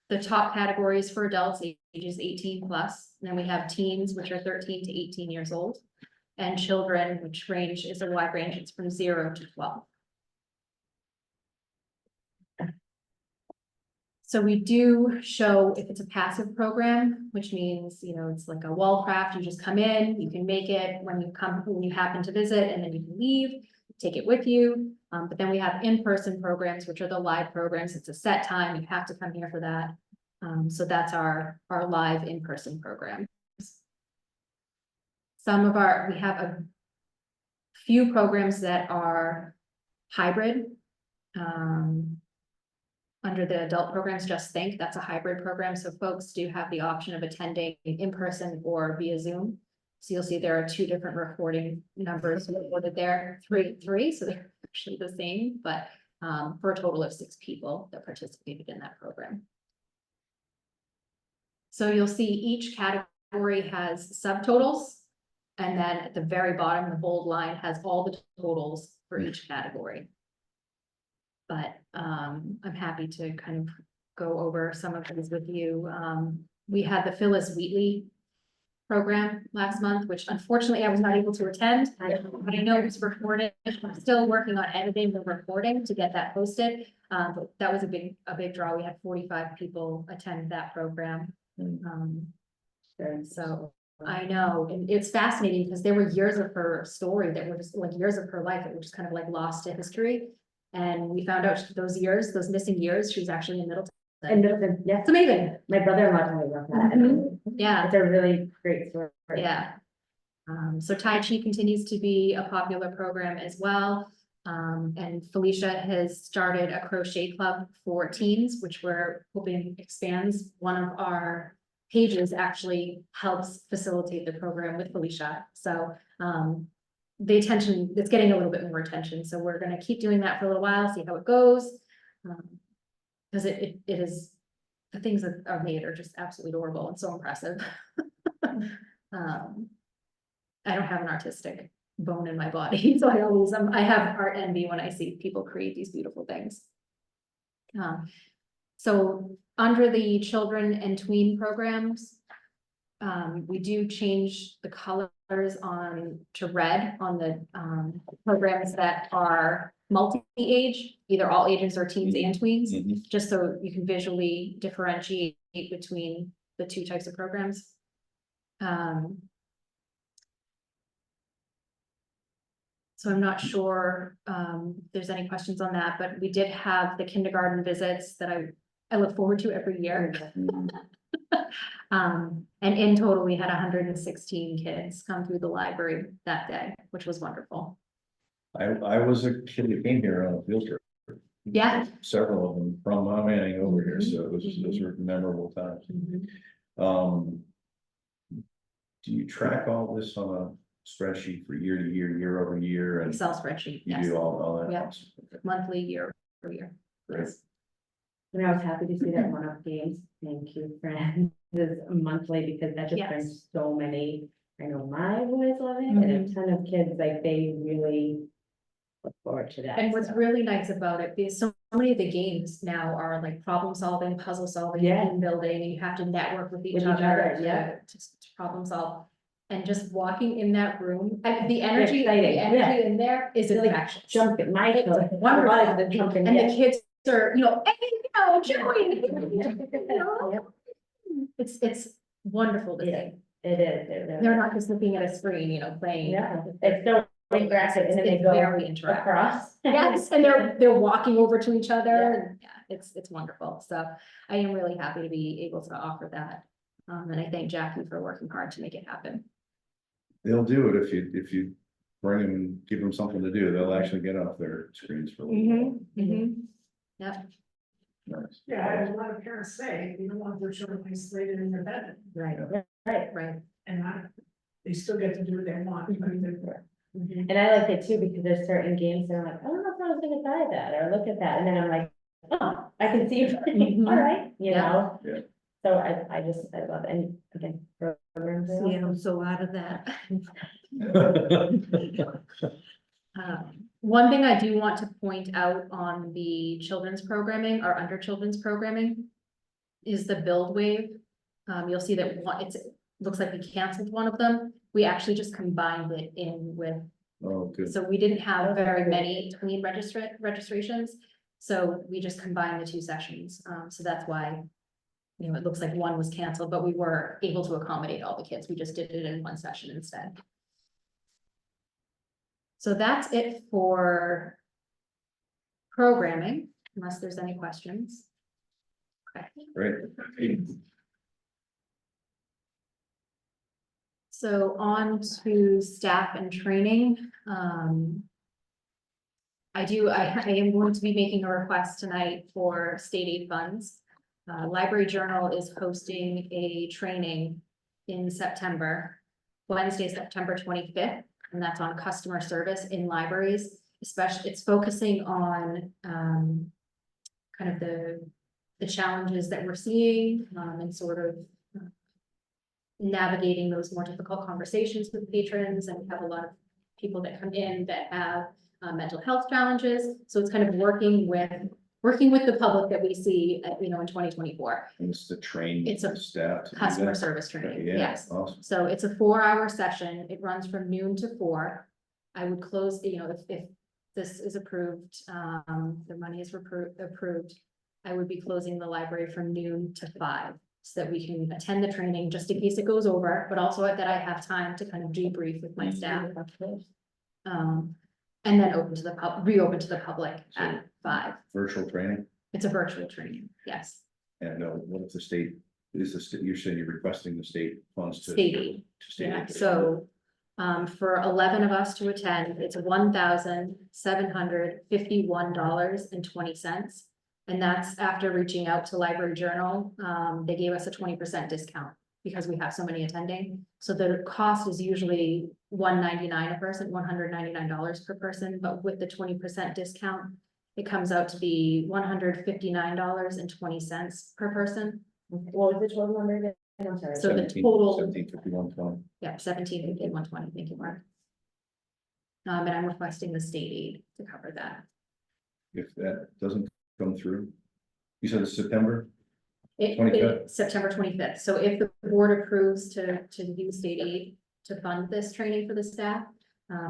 the top categories for adults ages 18 plus, and then we have teens, which are 13 to 18 years old, and children, which range is a wide range, it's from 0 to 12. So we do show if it's a passive program, which means, you know, it's like a wall craft, you just come in, you can make it when you happen to visit, and then you can leave, take it with you. But then we have in-person programs, which are the live programs. It's a set time, you have to come here for that. So that's our live in-person program. We have a few programs that are hybrid. Under the adult programs, Just Think, that's a hybrid program, so folks do have the option of attending in person or via Zoom. So you'll see there are 2 different recording numbers recorded there, three, so they're actually the same, but for a total of 6 people that participated in that program. So you'll see each category has subtotals, and then at the very bottom, the bold line has all the totals for each category. But I'm happy to kind of go over some of these with you. We had the Phyllis Wheatley program last month, which unfortunately I was not able to attend. But I know it was recorded. I'm still working on editing the recording to get that posted. But that was a big draw. We had 45 people attend that program. So I know, and it's fascinating because there were years of her story that were just like years of her life that were just kind of like lost to history. And we found out those missing years, she was actually in Middleton. And Middleton, yes, It's amazing. my brother-in-law told me about that. Mhm. Yeah, It's a really great story. yeah. So Tai Chi continues to be a popular program as well. And Felicia has started a crochet club for teens, which we're hoping expands. One of our pages actually helps facilitate the program with Felicia. So, the attention, it's getting a little bit more attention, so we're gonna keep doing that for a little while, see how it goes. Because it is the things that are made are just absolutely adorable and so impressive. I don't have an artistic bone in my body, so I have art envy when I see people create these beautiful things. So under the children and tween programs, we do change the colors to red on the programs that are multi-age, either all ages or teens and tweens, Mhm. just so you can visually differentiate between the two types of programs. So I'm not sure if there's any questions on that, but we did have the kindergarten visits that I look forward to every year. And in total, we had 116 kids come through the library that day, which was wonderful. I was a kid that came here on a field trip. Yeah. Several of them from Mount Manning over here, so those were memorable times. Do you track all this on a spreadsheet for year to year, year over year, and Excel spreadsheet, you yes, do all that? Yeah. Awesome. Okay, monthly, year over year. great. And I was happy to see that one-off games. Thank you, friends. This is monthly because that just Yes. brings so many. I know my boys love it and a ton of kids, like they really look forward to that. And what's so. really nice about it is so many of the games now are like problem solving, puzzle solving, Yeah. team building, and you have to network with each With each other other, to, yeah. to problem solve. And just walking in that room, and the energy exciting, yeah. in there is Like, infectious. Jump at my. It's foot. wonderful. A lot of the jumping, And yeah. the kids are, hey, Joey. It's wonderful to Yeah. see. It is. They're not just looking at a screen, playing. Yeah, it's so interactive and then they It's go very interactive. across. Yes, and they're walking over to each other. Yeah. And yeah, it's wonderful. So I am really happy to be able to offer that. And I thank Jackie for working hard to make it happen. They'll do it if you bring them and give them something to do. They'll actually get off their screens for a little while. Yep, Nice. Yeah, I had a lot of parents say, you don't want their children isolated in their bed, right, right. and they still get to do what they want. but they're- And I like it too, because there's certain games that are like, I don't know if I was gonna try that, or look at that, and then I'm like, oh, I can see, Mhm. all right, you Yeah. know? Yeah. So I love it, and again, programs are awesome. I'm so out of that. One thing I do want to point out on the children's programming or under children's programming is the build wave. You'll see that looks like we canceled one of them. We actually just combined it in with, Oh, good. so we didn't have very many tween registrations. So we just combined the two sessions. So that's why, it looks like one was canceled, but we were able to accommodate all the kids. We just did it in one session instead. So that's it for programming, unless there's any questions. Okay. Great. So on to staff and training. I am going to be making a request tonight for state aid funds. Library Journal is hosting a training in September, Wednesday, September 25th. And that's on customer service in libraries, especially it's focusing on kind of the challenges that we're seeing and sort of navigating those more difficult conversations with patrons. And we have a lot of people that come in that have mental health challenges. So it's kind of working with the public that we see, in 2024. And it's to train It's a staff. to do Customer that? service training, Yeah, yes. awesome. So it's a 4-hour session. It runs from noon to 4. I would close, if this is approved, the money is approved, I would be closing the library from noon to 5 so that we can attend the training just in case it goes over, but also that I have time to kind of debrief with my staff. And then reopen to the public at 5. Virtual training, It's a virtual training, yes. and what if the state, you're saying you're requesting the state funds to. State aid. To state Yeah, aid. so, for 11 of us to attend, it's $1,751.20. And that's after reaching out to Library Journal. They gave us a 20% discount because we have so many attending. So the cost is usually $199 a person, $199 per person, but with the 20% discount, it comes out to be $159.20 per person. What was the total number again? I'm sorry. So the total, 175120. yeah, 1751.20, thank you, Mark. And I'm requesting the state aid to cover that. If that doesn't come through, you said it's September? It, 25th? September 25th. So if the board approves to use state aid to fund this training for the staff,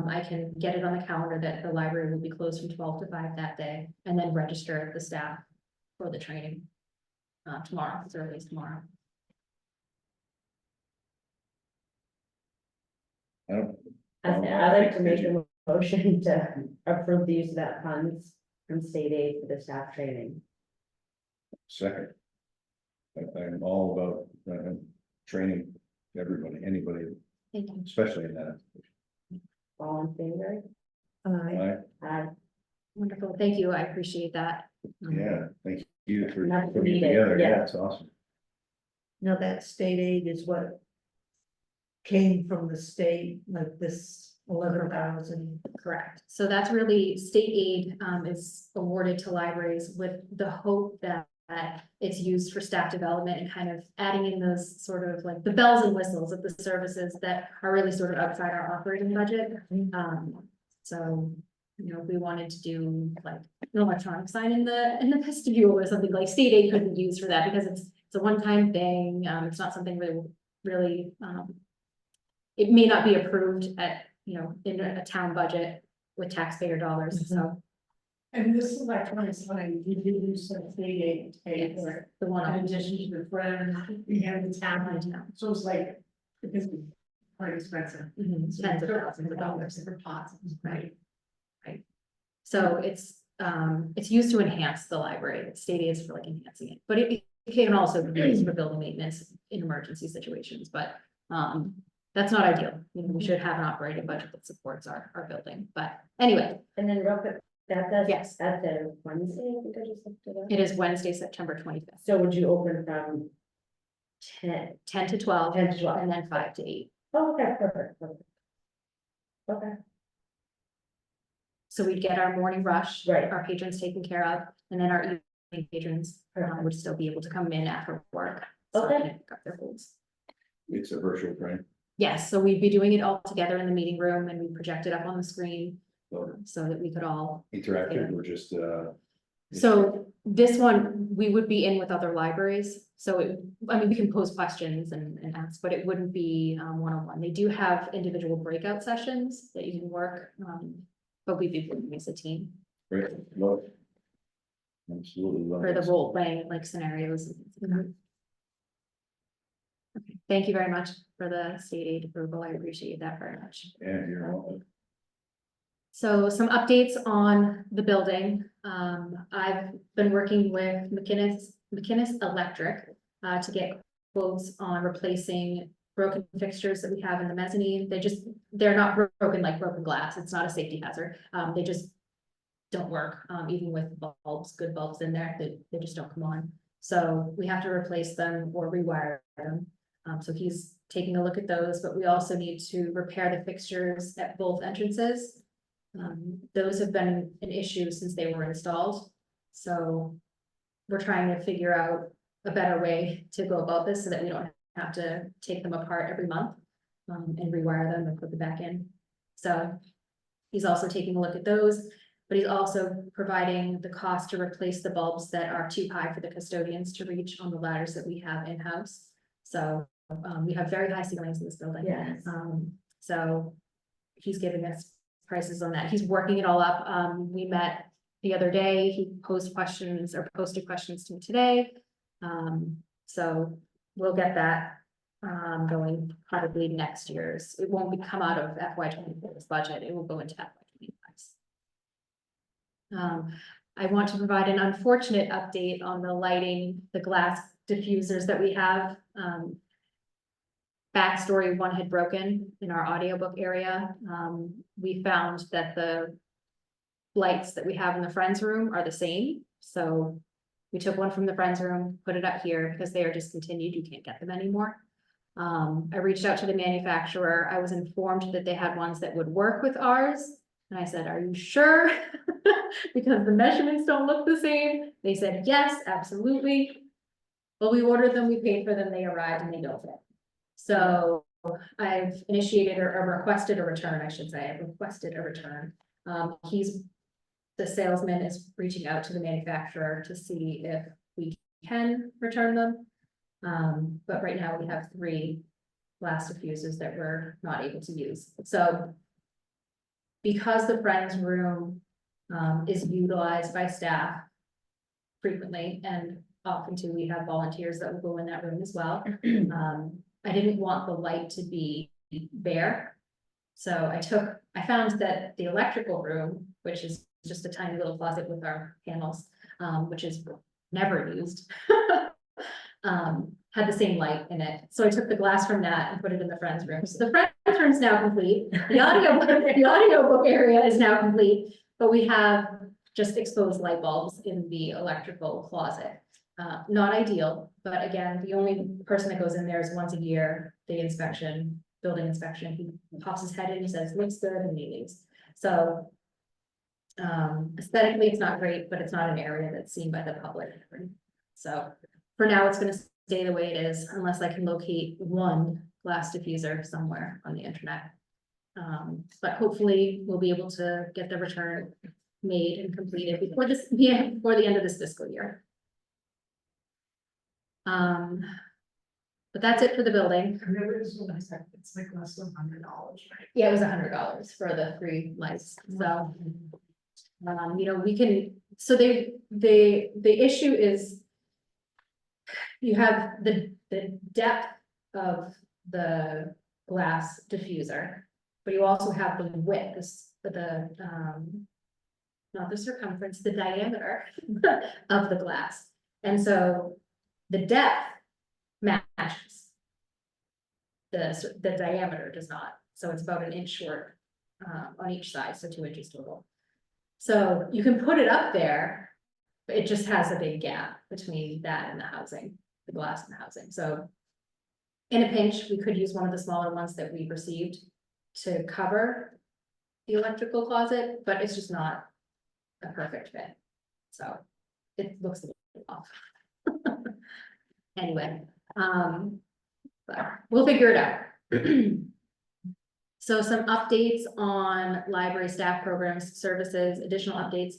I can get it on the calendar that the library will be closed from 12 to 5 that day, and then register the staff for the training tomorrow, as early as tomorrow. I don't. I'd like to make a motion to approve the use of that funds from state aid for the staff training. Second. I'm all about training everybody, anybody, Thank you. especially in that. All in favor? Aye. Wonderful. Thank you. I appreciate that. Yeah, thank you for Not putting it needed, together. yeah. Yeah, it's awesome. Now that state aid is what came from the state, like this 11,000. Correct. So that's really state aid is awarded to libraries with the hope that it's used for staff development and kind of adding in those sort of like the bells and whistles of the services that are really sort of outside our operating budget. So, you know, if we wanted to do like an electronic sign in the vestibule or something, like state aid couldn't use for that because it's a one-time thing. It's not something really it may not be approved at, you know, in a town budget with taxpayer dollars, so. And this electronic sign, you do use some state aid to pay for it, The one in on, addition to the friend, we have the town, so it's like, because it's quite expensive. tens of thousands of dollars. For pots, Right. So it's used to enhance the library. State aid is for like enhancing it, but it can also be used for building maintenance in emergency situations, but that's not ideal. You know, we should have an operating budget that supports our building, but anyway, And then real quick, Yes. that's a Wednesday, I think I just looked it up. it is Wednesday, September 25th, So would you open from 10? 10 to 12, 10 to 12. and then 5 to 8. Oh, okay, perfect. Okay, So we'd get our morning rush, Right. our patrons taken care of, and then our evening patrons would still be able to come in after work. So Okay. they can pick up their foods. It's a virtual train. Yes, so we'd be doing it all together in the meeting room and we project it up on the screen So so that we could all. interactive or just, So this one, we would be in with other libraries, so I mean, we can pose questions and ask, but it wouldn't be one-on-one. They do have individual breakout sessions that you can work, but we'd be working as a team great, love it. Absolutely love for the it. role playing like scenarios. Okay, thank you very much for the state aid approval. I appreciate that very much. Yeah, you're welcome. So some updates on the building. I've been working with McKinnis Electric to get quotes on replacing broken fixtures that we have in the mezzanine. They're not broken like broken glass. It's not a safety hazard. They just don't work, even with bulbs, good bulbs in there, they just don't come on. So we have to replace them or rewire them. So he's taking a look at those, but we also need to repair the fixtures at both entrances. Those have been an issue since they were installed. So we're trying to figure out a better way to go about this so that we don't have to take them apart every month and rewire them and put them back in. So he's also taking a look at those, but he's also providing the cost to replace the bulbs that are too high for the custodians to reach on the ladders that we have in-house. So we have very high ceilings in this building. Yes. So he's giving us prices on that. He's working it all up. We met the other day. He posted questions to me today. So we'll get that going probably next year's. It won't come out of FY24's budget. It will go into FY25. I want to provide an unfortunate update on the lighting, the glass diffusers that we have. Backstory, one had broken in our audiobook area. We found that the lights that we have in the Friends room are the same. So we took one from the Friends room, put it up here because they are discontinued. You can't get them anymore. I reached out to the manufacturer. I was informed that they had ones that would work with ours, And I said, are you sure? Because the measurements don't look the same. They said, yes, absolutely. Well, we ordered them, we paid for them, they arrived and they don't fit. So I've initiated or requested a return, I should say. I've requested a return. The salesman is reaching out to the manufacturer to see if we can return them. But right now we have 3 glass diffusers that we're not able to use. So because the Friends room is utilized by staff frequently, and often too, we have volunteers that will go in that room as well. I didn't want the light to be bare. So I found that the electrical room, which is just a tiny little closet with our panels, which is never used, had the same light in it. So I took the glass from that and put it in the Friends room. So the Friends room is now complete. The audio book area is now complete, but we have just exposed light bulbs in the electrical closet. Not ideal, but again, the only person that goes in there is once a year, the inspection, building inspection. He pops his head in, he says, looks good, and he leaves. So aesthetically, it's not great, but it's not an area that's seen by the public. So for now, it's gonna stay the way it is unless I can locate one glass diffuser somewhere on the internet. But hopefully we'll be able to get the return made and completed before the end of this fiscal year. But that's it for the building. And there is one, it's like less than $100, right? Yeah, it was $100 for the 3 lights, so. You know, we can, so the issue is. You have the depth of the glass diffuser, but you also have the width, not the circumference, the diameter of the glass. And so the depth matches. The diameter does not, so it's about 1 inch short on each side, so 2 inches total. So you can put it up there, but it just has a big gap between that and the housing, the glass and the housing. So in a pinch, we could use one of the smaller ones that we received to cover the electrical closet, but it's just not a perfect fit. So it looks a little off. Anyway, but we'll figure it out. So some updates on library staff programs, services, additional updates.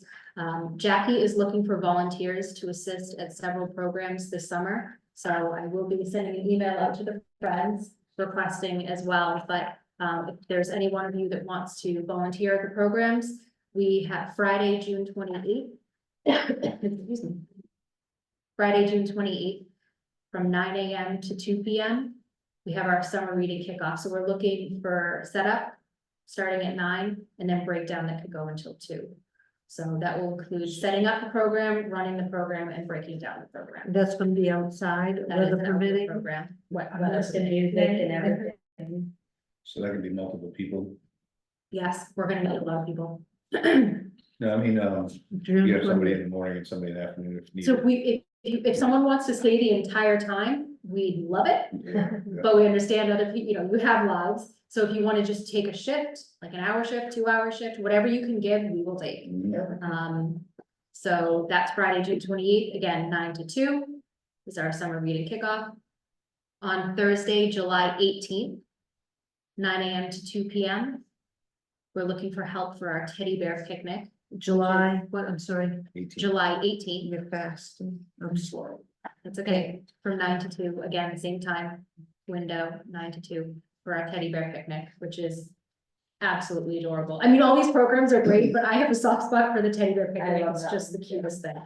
Jackie is looking for volunteers to assist at several programs this summer. So I will be sending an email out to the friends requesting as well. But if there's any one of you that wants to volunteer at the programs, we have Friday, June 28th. Excuse me. Friday, June 28th from 9 a.m. to 2 p.m. We have our summer reading kickoff. So we're looking for setup starting at 9 and then breakdown that could go until 2. So that will include setting up the program, running the program, and breaking down the program. That's gonna be outside, That is weather an outdoor permitting. program. The music and everything. So that can be multiple people. Yes, we're gonna meet a lot of people. No, I mean, June you have somebody 20th. in the morning and somebody in the afternoon if So needed. if someone wants to stay the entire time, we'd love it. Yeah. But we understand other people, you know, you have lives. So if you want to just take a shift, like an hour shift, 2-hour shift, whatever you can give, we will take. So that's Friday, June 28th, again, 9 to 2 is our summer reading kickoff. On Thursday, July 18th, 9 a.m. to 2 p.m. We're looking for help for our teddy bear picnic. July, what, I'm sorry, 18. July 18th, you're fast, I'm slow. that's okay, from 9 to 2, again, same time window, 9 to 2 for our teddy bear picnic, which is absolutely adorable. I mean, all these programs are great, but I have a soft spot for the teddy bear picnic. love It's that. just the cutest thing.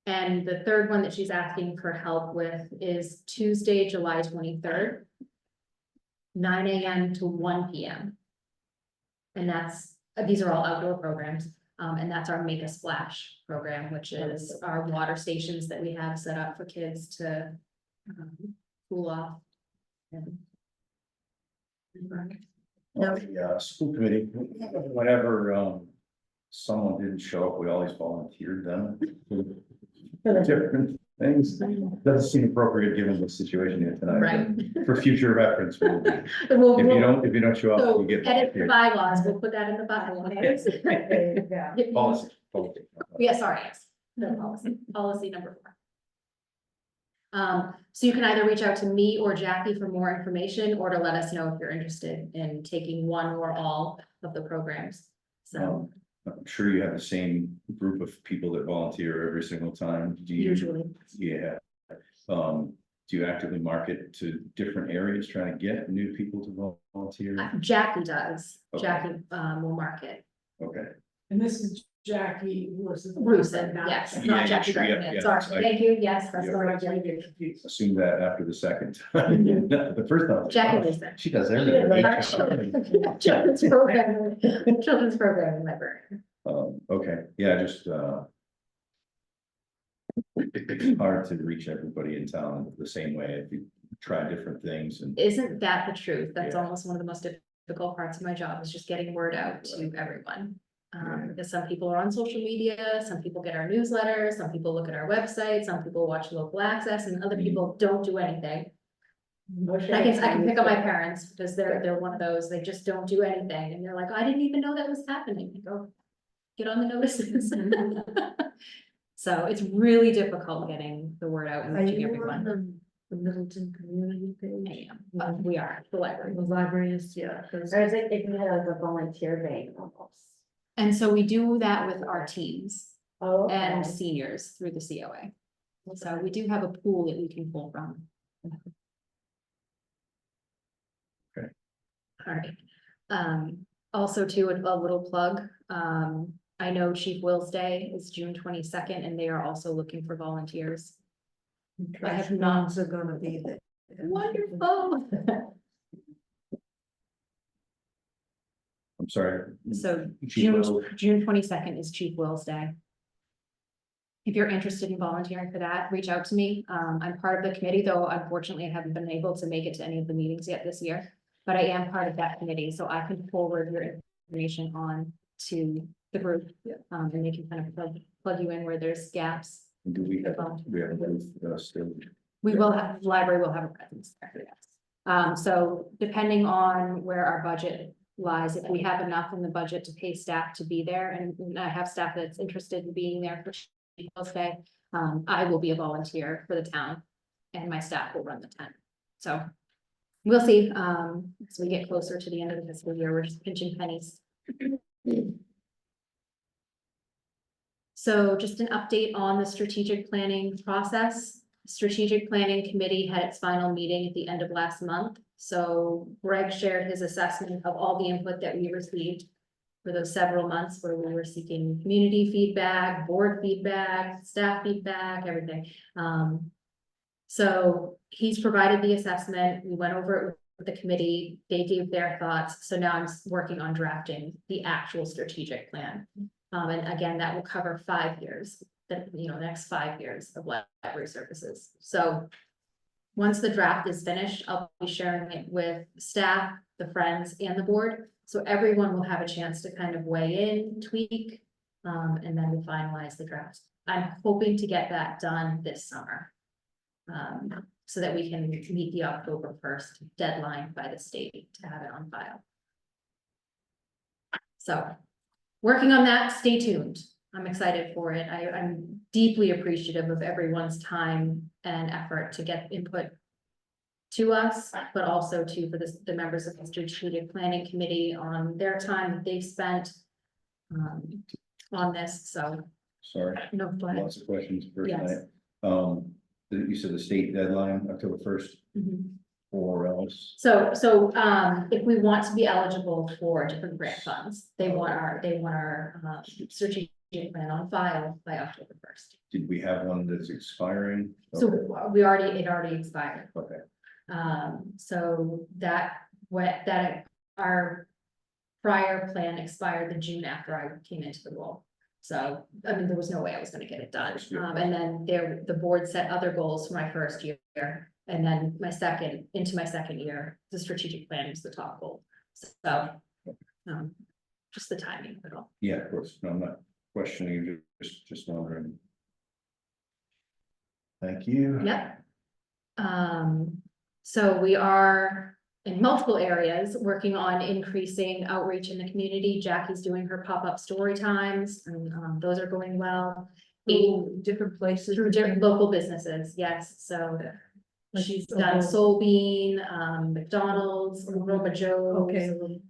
And the third one that she's asking for help with is Tuesday, July 23rd, 9 a.m. to 1 p.m. And these are all outdoor programs. And that's our Make a Splash program, which is our water stations that we have set up for kids to cool off. Yeah, school committee, whenever, someone didn't show up, we always volunteered them. For different things, doesn't seem appropriate given the situation here tonight. Right. but For future reference, if We'll- you we'll- don't show up, So you get. edit the bylaws, we'll put that in the bylaws. Policy. Yeah, sorry, yes, the policy number 4. So you can either reach out to me or Jackie for more information, or to let us know if you're interested in taking one or all of the programs. So I'm sure you have the same group of people that volunteer every single time. Do you? usually, Yeah. Do you actively market to different areas, trying to get new people to volunteer? Jackie does, Okay. Jackie, will market. Okay. And this is Jackie Brucein, yes, Yeah, not Jackie yeah, Brennan, yeah, sorry, I- thank you, yes, that's Yeah. the right Jackie. Assume that after the second time. The first time. Jackie Brucein. She does Our everything. Children's program librarian. Okay, yeah, just, it's hard to reach everybody in town the same way if you try different things and. Isn't that the truth? That's Yeah. almost one of the most difficult parts of my job, is just getting word out to everyone. Because some people are on social media, some people get our newsletter, some people look at our website, some people watch local access, and other people don't do anything. I can pick on my parents, because they're one of those, they just don't do anything, and they're like, I didn't even know that was happening. I go, get on the notices. So it's really difficult getting the word out and reaching everyone. The Middleton Community Page? We are, the library. The library is, yeah, because Or is it if you had like a volunteer bank almost? And so we do that with our teams Oh, and okay. seniors through the COA. So we do have a pool that we can pull from. Okay. All right. Also too, a little plug, I know Chief Will's Day is June 22nd, and they are also looking for volunteers. I have not- are gonna be there. Wonderful. I'm sorry. So Chief Will. June 22nd is Chief Will's Day. If you're interested in volunteering for that, reach out to me. I'm part of the committee, though unfortunately I haven't been able to make it to any of the meetings yet this year. But I am part of that committee, so I can forward your information on to the group. And they can kind of plug you in where there's gaps. Do we have a booth, still? We will have, library will have a presence there, yes. So depending on where our budget lies, if we have enough in the budget to pay staff to be there, and I have staff that's interested in being there for Chief's Day, I will be a volunteer for the town, and my staff will run the tent. So we'll see, as we get closer to the end of the fiscal year, we're just pinching pennies. So just an update on the strategic planning process. Strategic Planning Committee had its final meeting at the end of last month. So Greg shared his assessment of all the input that we received for those several months where we were seeking community feedback, board feedback, staff feedback, everything. So he's provided the assessment. We went over it with the committee. They gave their thoughts. So now I'm working on drafting the actual strategic plan. And again, that will cover 5 years, the next 5 years of library services. So once the draft is finished, I'll be sharing it with staff, the friends, and the board. So everyone will have a chance to kind of weigh in, tweak, and then we'll finalize the draft. I'm hoping to get that done this summer. So that we can meet the October 1st deadline by the state to have it on file. So working on that, stay tuned. I'm excited for it. I'm deeply appreciative of everyone's time and effort to get input to us, but also for the members of the Strategic Planning Committee on their time that they've spent on this, so. Sorry, No, go ahead. lots of questions for Yes. tonight. You said the state deadline, October 1st, Mhm. or else. So, if we want to be eligible for different grant funds, they want our strategic plan on file by October 1st. Did we have one that's expiring? So Okay. it already expired. Okay, So our prior plan expired the June after I came into the role. So, I mean, there was no way I was gonna get it done. And then the board set other goals for my first year. And then into my second year, the strategic plan was the top goal. So, just the timing of it all. yeah, of course, no, I'm not questioning, just wondering. Thank you. Yep. So we are in multiple areas working on increasing outreach in the community. Jackie's doing her pop-up story times and those are going well. Different places. Through different local businesses, yes, so Like she's local- done Soul Bean, McDonald's, Roma Joe's. Okay.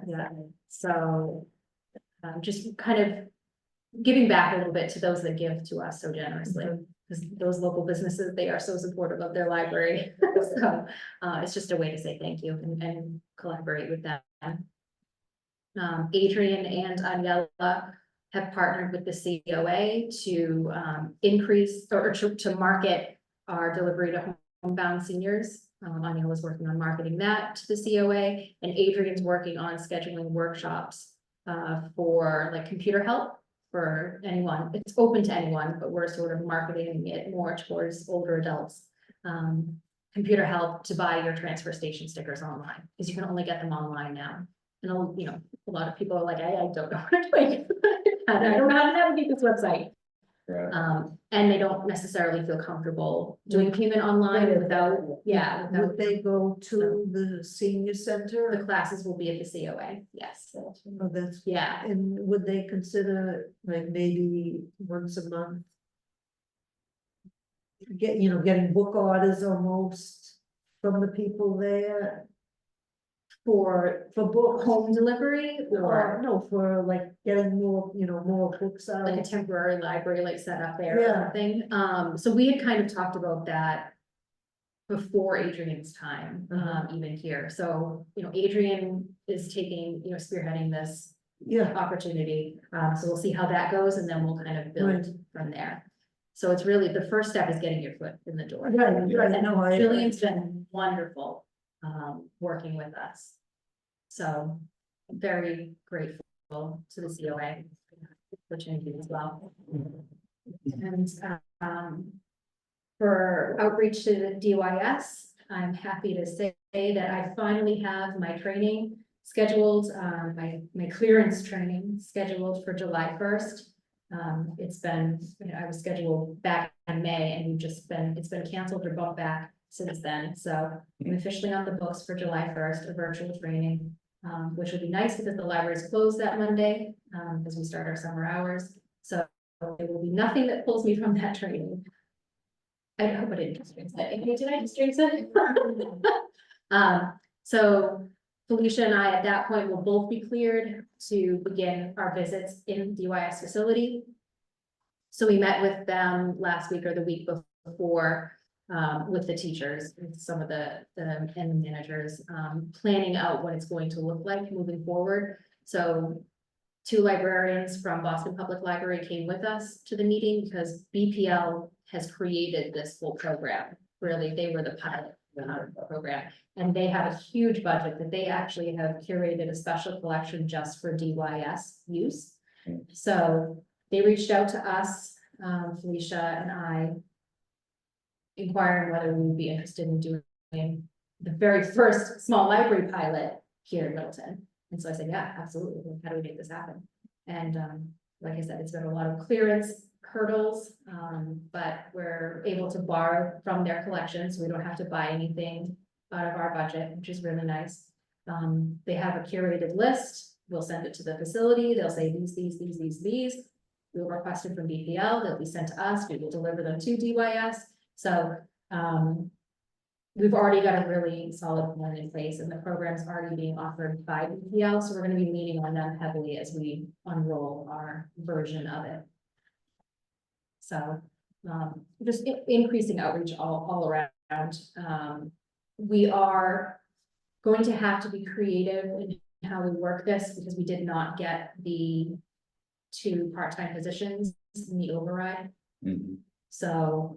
Yeah, so just kind of giving back a little bit to those that give to us so generously. Because those local businesses, they are so supportive of their library. So it's just a way to say thank you and collaborate with them. Adrian and Aniela have partnered with the COA to increase or to market our delivery to homebound seniors. Aniela's working on marketing that to the COA, and Adrian's working on scheduling workshops for like computer help for anyone. It's open to anyone, but we're sort of marketing it more towards older adults. Computer help to buy your transfer station stickers online, because you can only get them online now. And a lot of people are like, I don't know what I'm doing. I don't know how to navigate this website. Right. And they don't necessarily feel comfortable doing payment online without, Would they go to the senior the center? classes will be at the COA, yes. Oh, that's, Yeah, and would they consider like maybe once a month? Getting book orders almost from the people there for for books. home delivery Or or no, for like getting more, more books out. like a temporary library like set up there or Yeah. something. So we had kind of talked about that before Adrian's time, even here. So, Adrian is taking, spearheading this Yeah, opportunity. So we'll see how that goes and then we'll kind of build Right. from there. So it's really, the first step is getting your foot in the door. right, right, And no, I. Julian's been wonderful, working with us. So very grateful to the COA opportunity as well. And, for outreach to the DYS, I'm happy to say that I finally have my training scheduled, my clearance training scheduled for July 1st. It's been, I was scheduled back in May and it's been canceled or bumped back since then. So I'm officially on the books for July 1st, a virtual training, which will be nice because the library is closed that Monday, as we start our summer hours. So there will be nothing that pulls me from that training. I hope I didn't just drink that. Did I just drink that? So Felicia and I at that point will both be cleared to begin our visits in DYS facility. So we met with them last week or the week before, with the teachers, with some of and the managers, planning out what it's going to look like moving forward. So 2 librarians from Boston Public Library came with us to the meeting because BPL has created this whole program. Really, they were the pilot program, and they have a huge budget that they actually have curated a special collection just for DYS use. So they reached out to us, Felicia and I, inquiring whether we would be interested in doing the very first small library pilot here in Middleton. And so I said, yeah, absolutely. How do we make this happen? And like I said, it's been a lot of clearance hurdles, but we're able to borrow from their collection, so we don't have to buy anything out of our budget, which is really nice. They have a curated list. We'll send it to the facility. They'll say these. We'll request it from BPL. They'll be sent to us. We will deliver them to DYS. So we've already got a really solid plan in place, and the program's already being offered by BPL. So we're going to be leaning on them heavily as we unroll our version of it. So just increasing outreach all around. We are going to have to be creative in how we work this because we did not get the 2 part-time positions in the override. So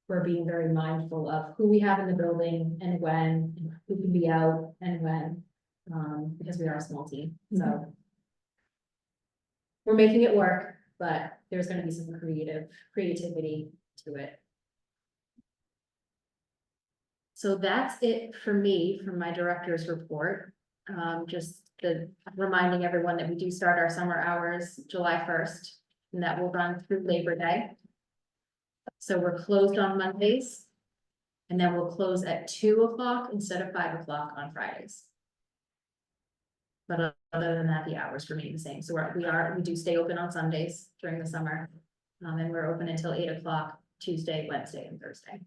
we're being very mindful of who we have in the building and when, and who can be out and when, because we are a small team. So we're making it work, but there's going to be some creativity to it. So that's it for me, from my director's report. Just reminding everyone that we do start our summer hours July 1st, and that will run through Labor Day. So we're closed on Mondays. And then we'll close at 2 o'clock instead of 5 o'clock on Fridays. But other than that, the hours remain the same. So we do stay open on Sundays during the summer. And we're open until 8 o'clock, Tuesday, Wednesday, and Thursday.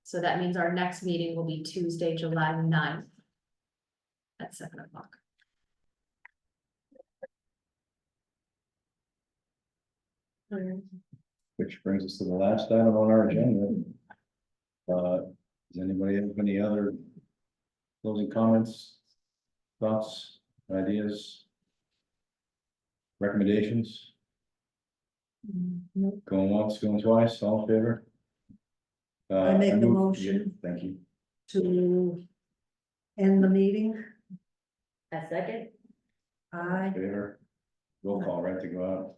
So that means our next meeting will be Tuesday, July 9th. At 7 o'clock. Which brings us to the last item on our agenda. Does anybody have any other closing comments, thoughts, ideas? Recommendations? Going once, going twice, all in favor? I make the move- motion. yeah, Thank you. To end the meeting. A second? Aye. Favor? Roll call, right, to go out.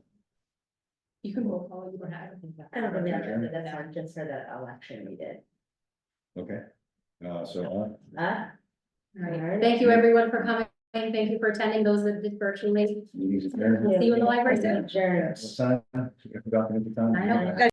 You can roll call, you don't have. I don't think that's not just for the election we did. Okay, so, All right, thank you everyone for coming, thank you for attending, those that did virtually. meeting's adjourned. We'll see you in the library soon. Adjourned. What time? I forgot to make the time. I know.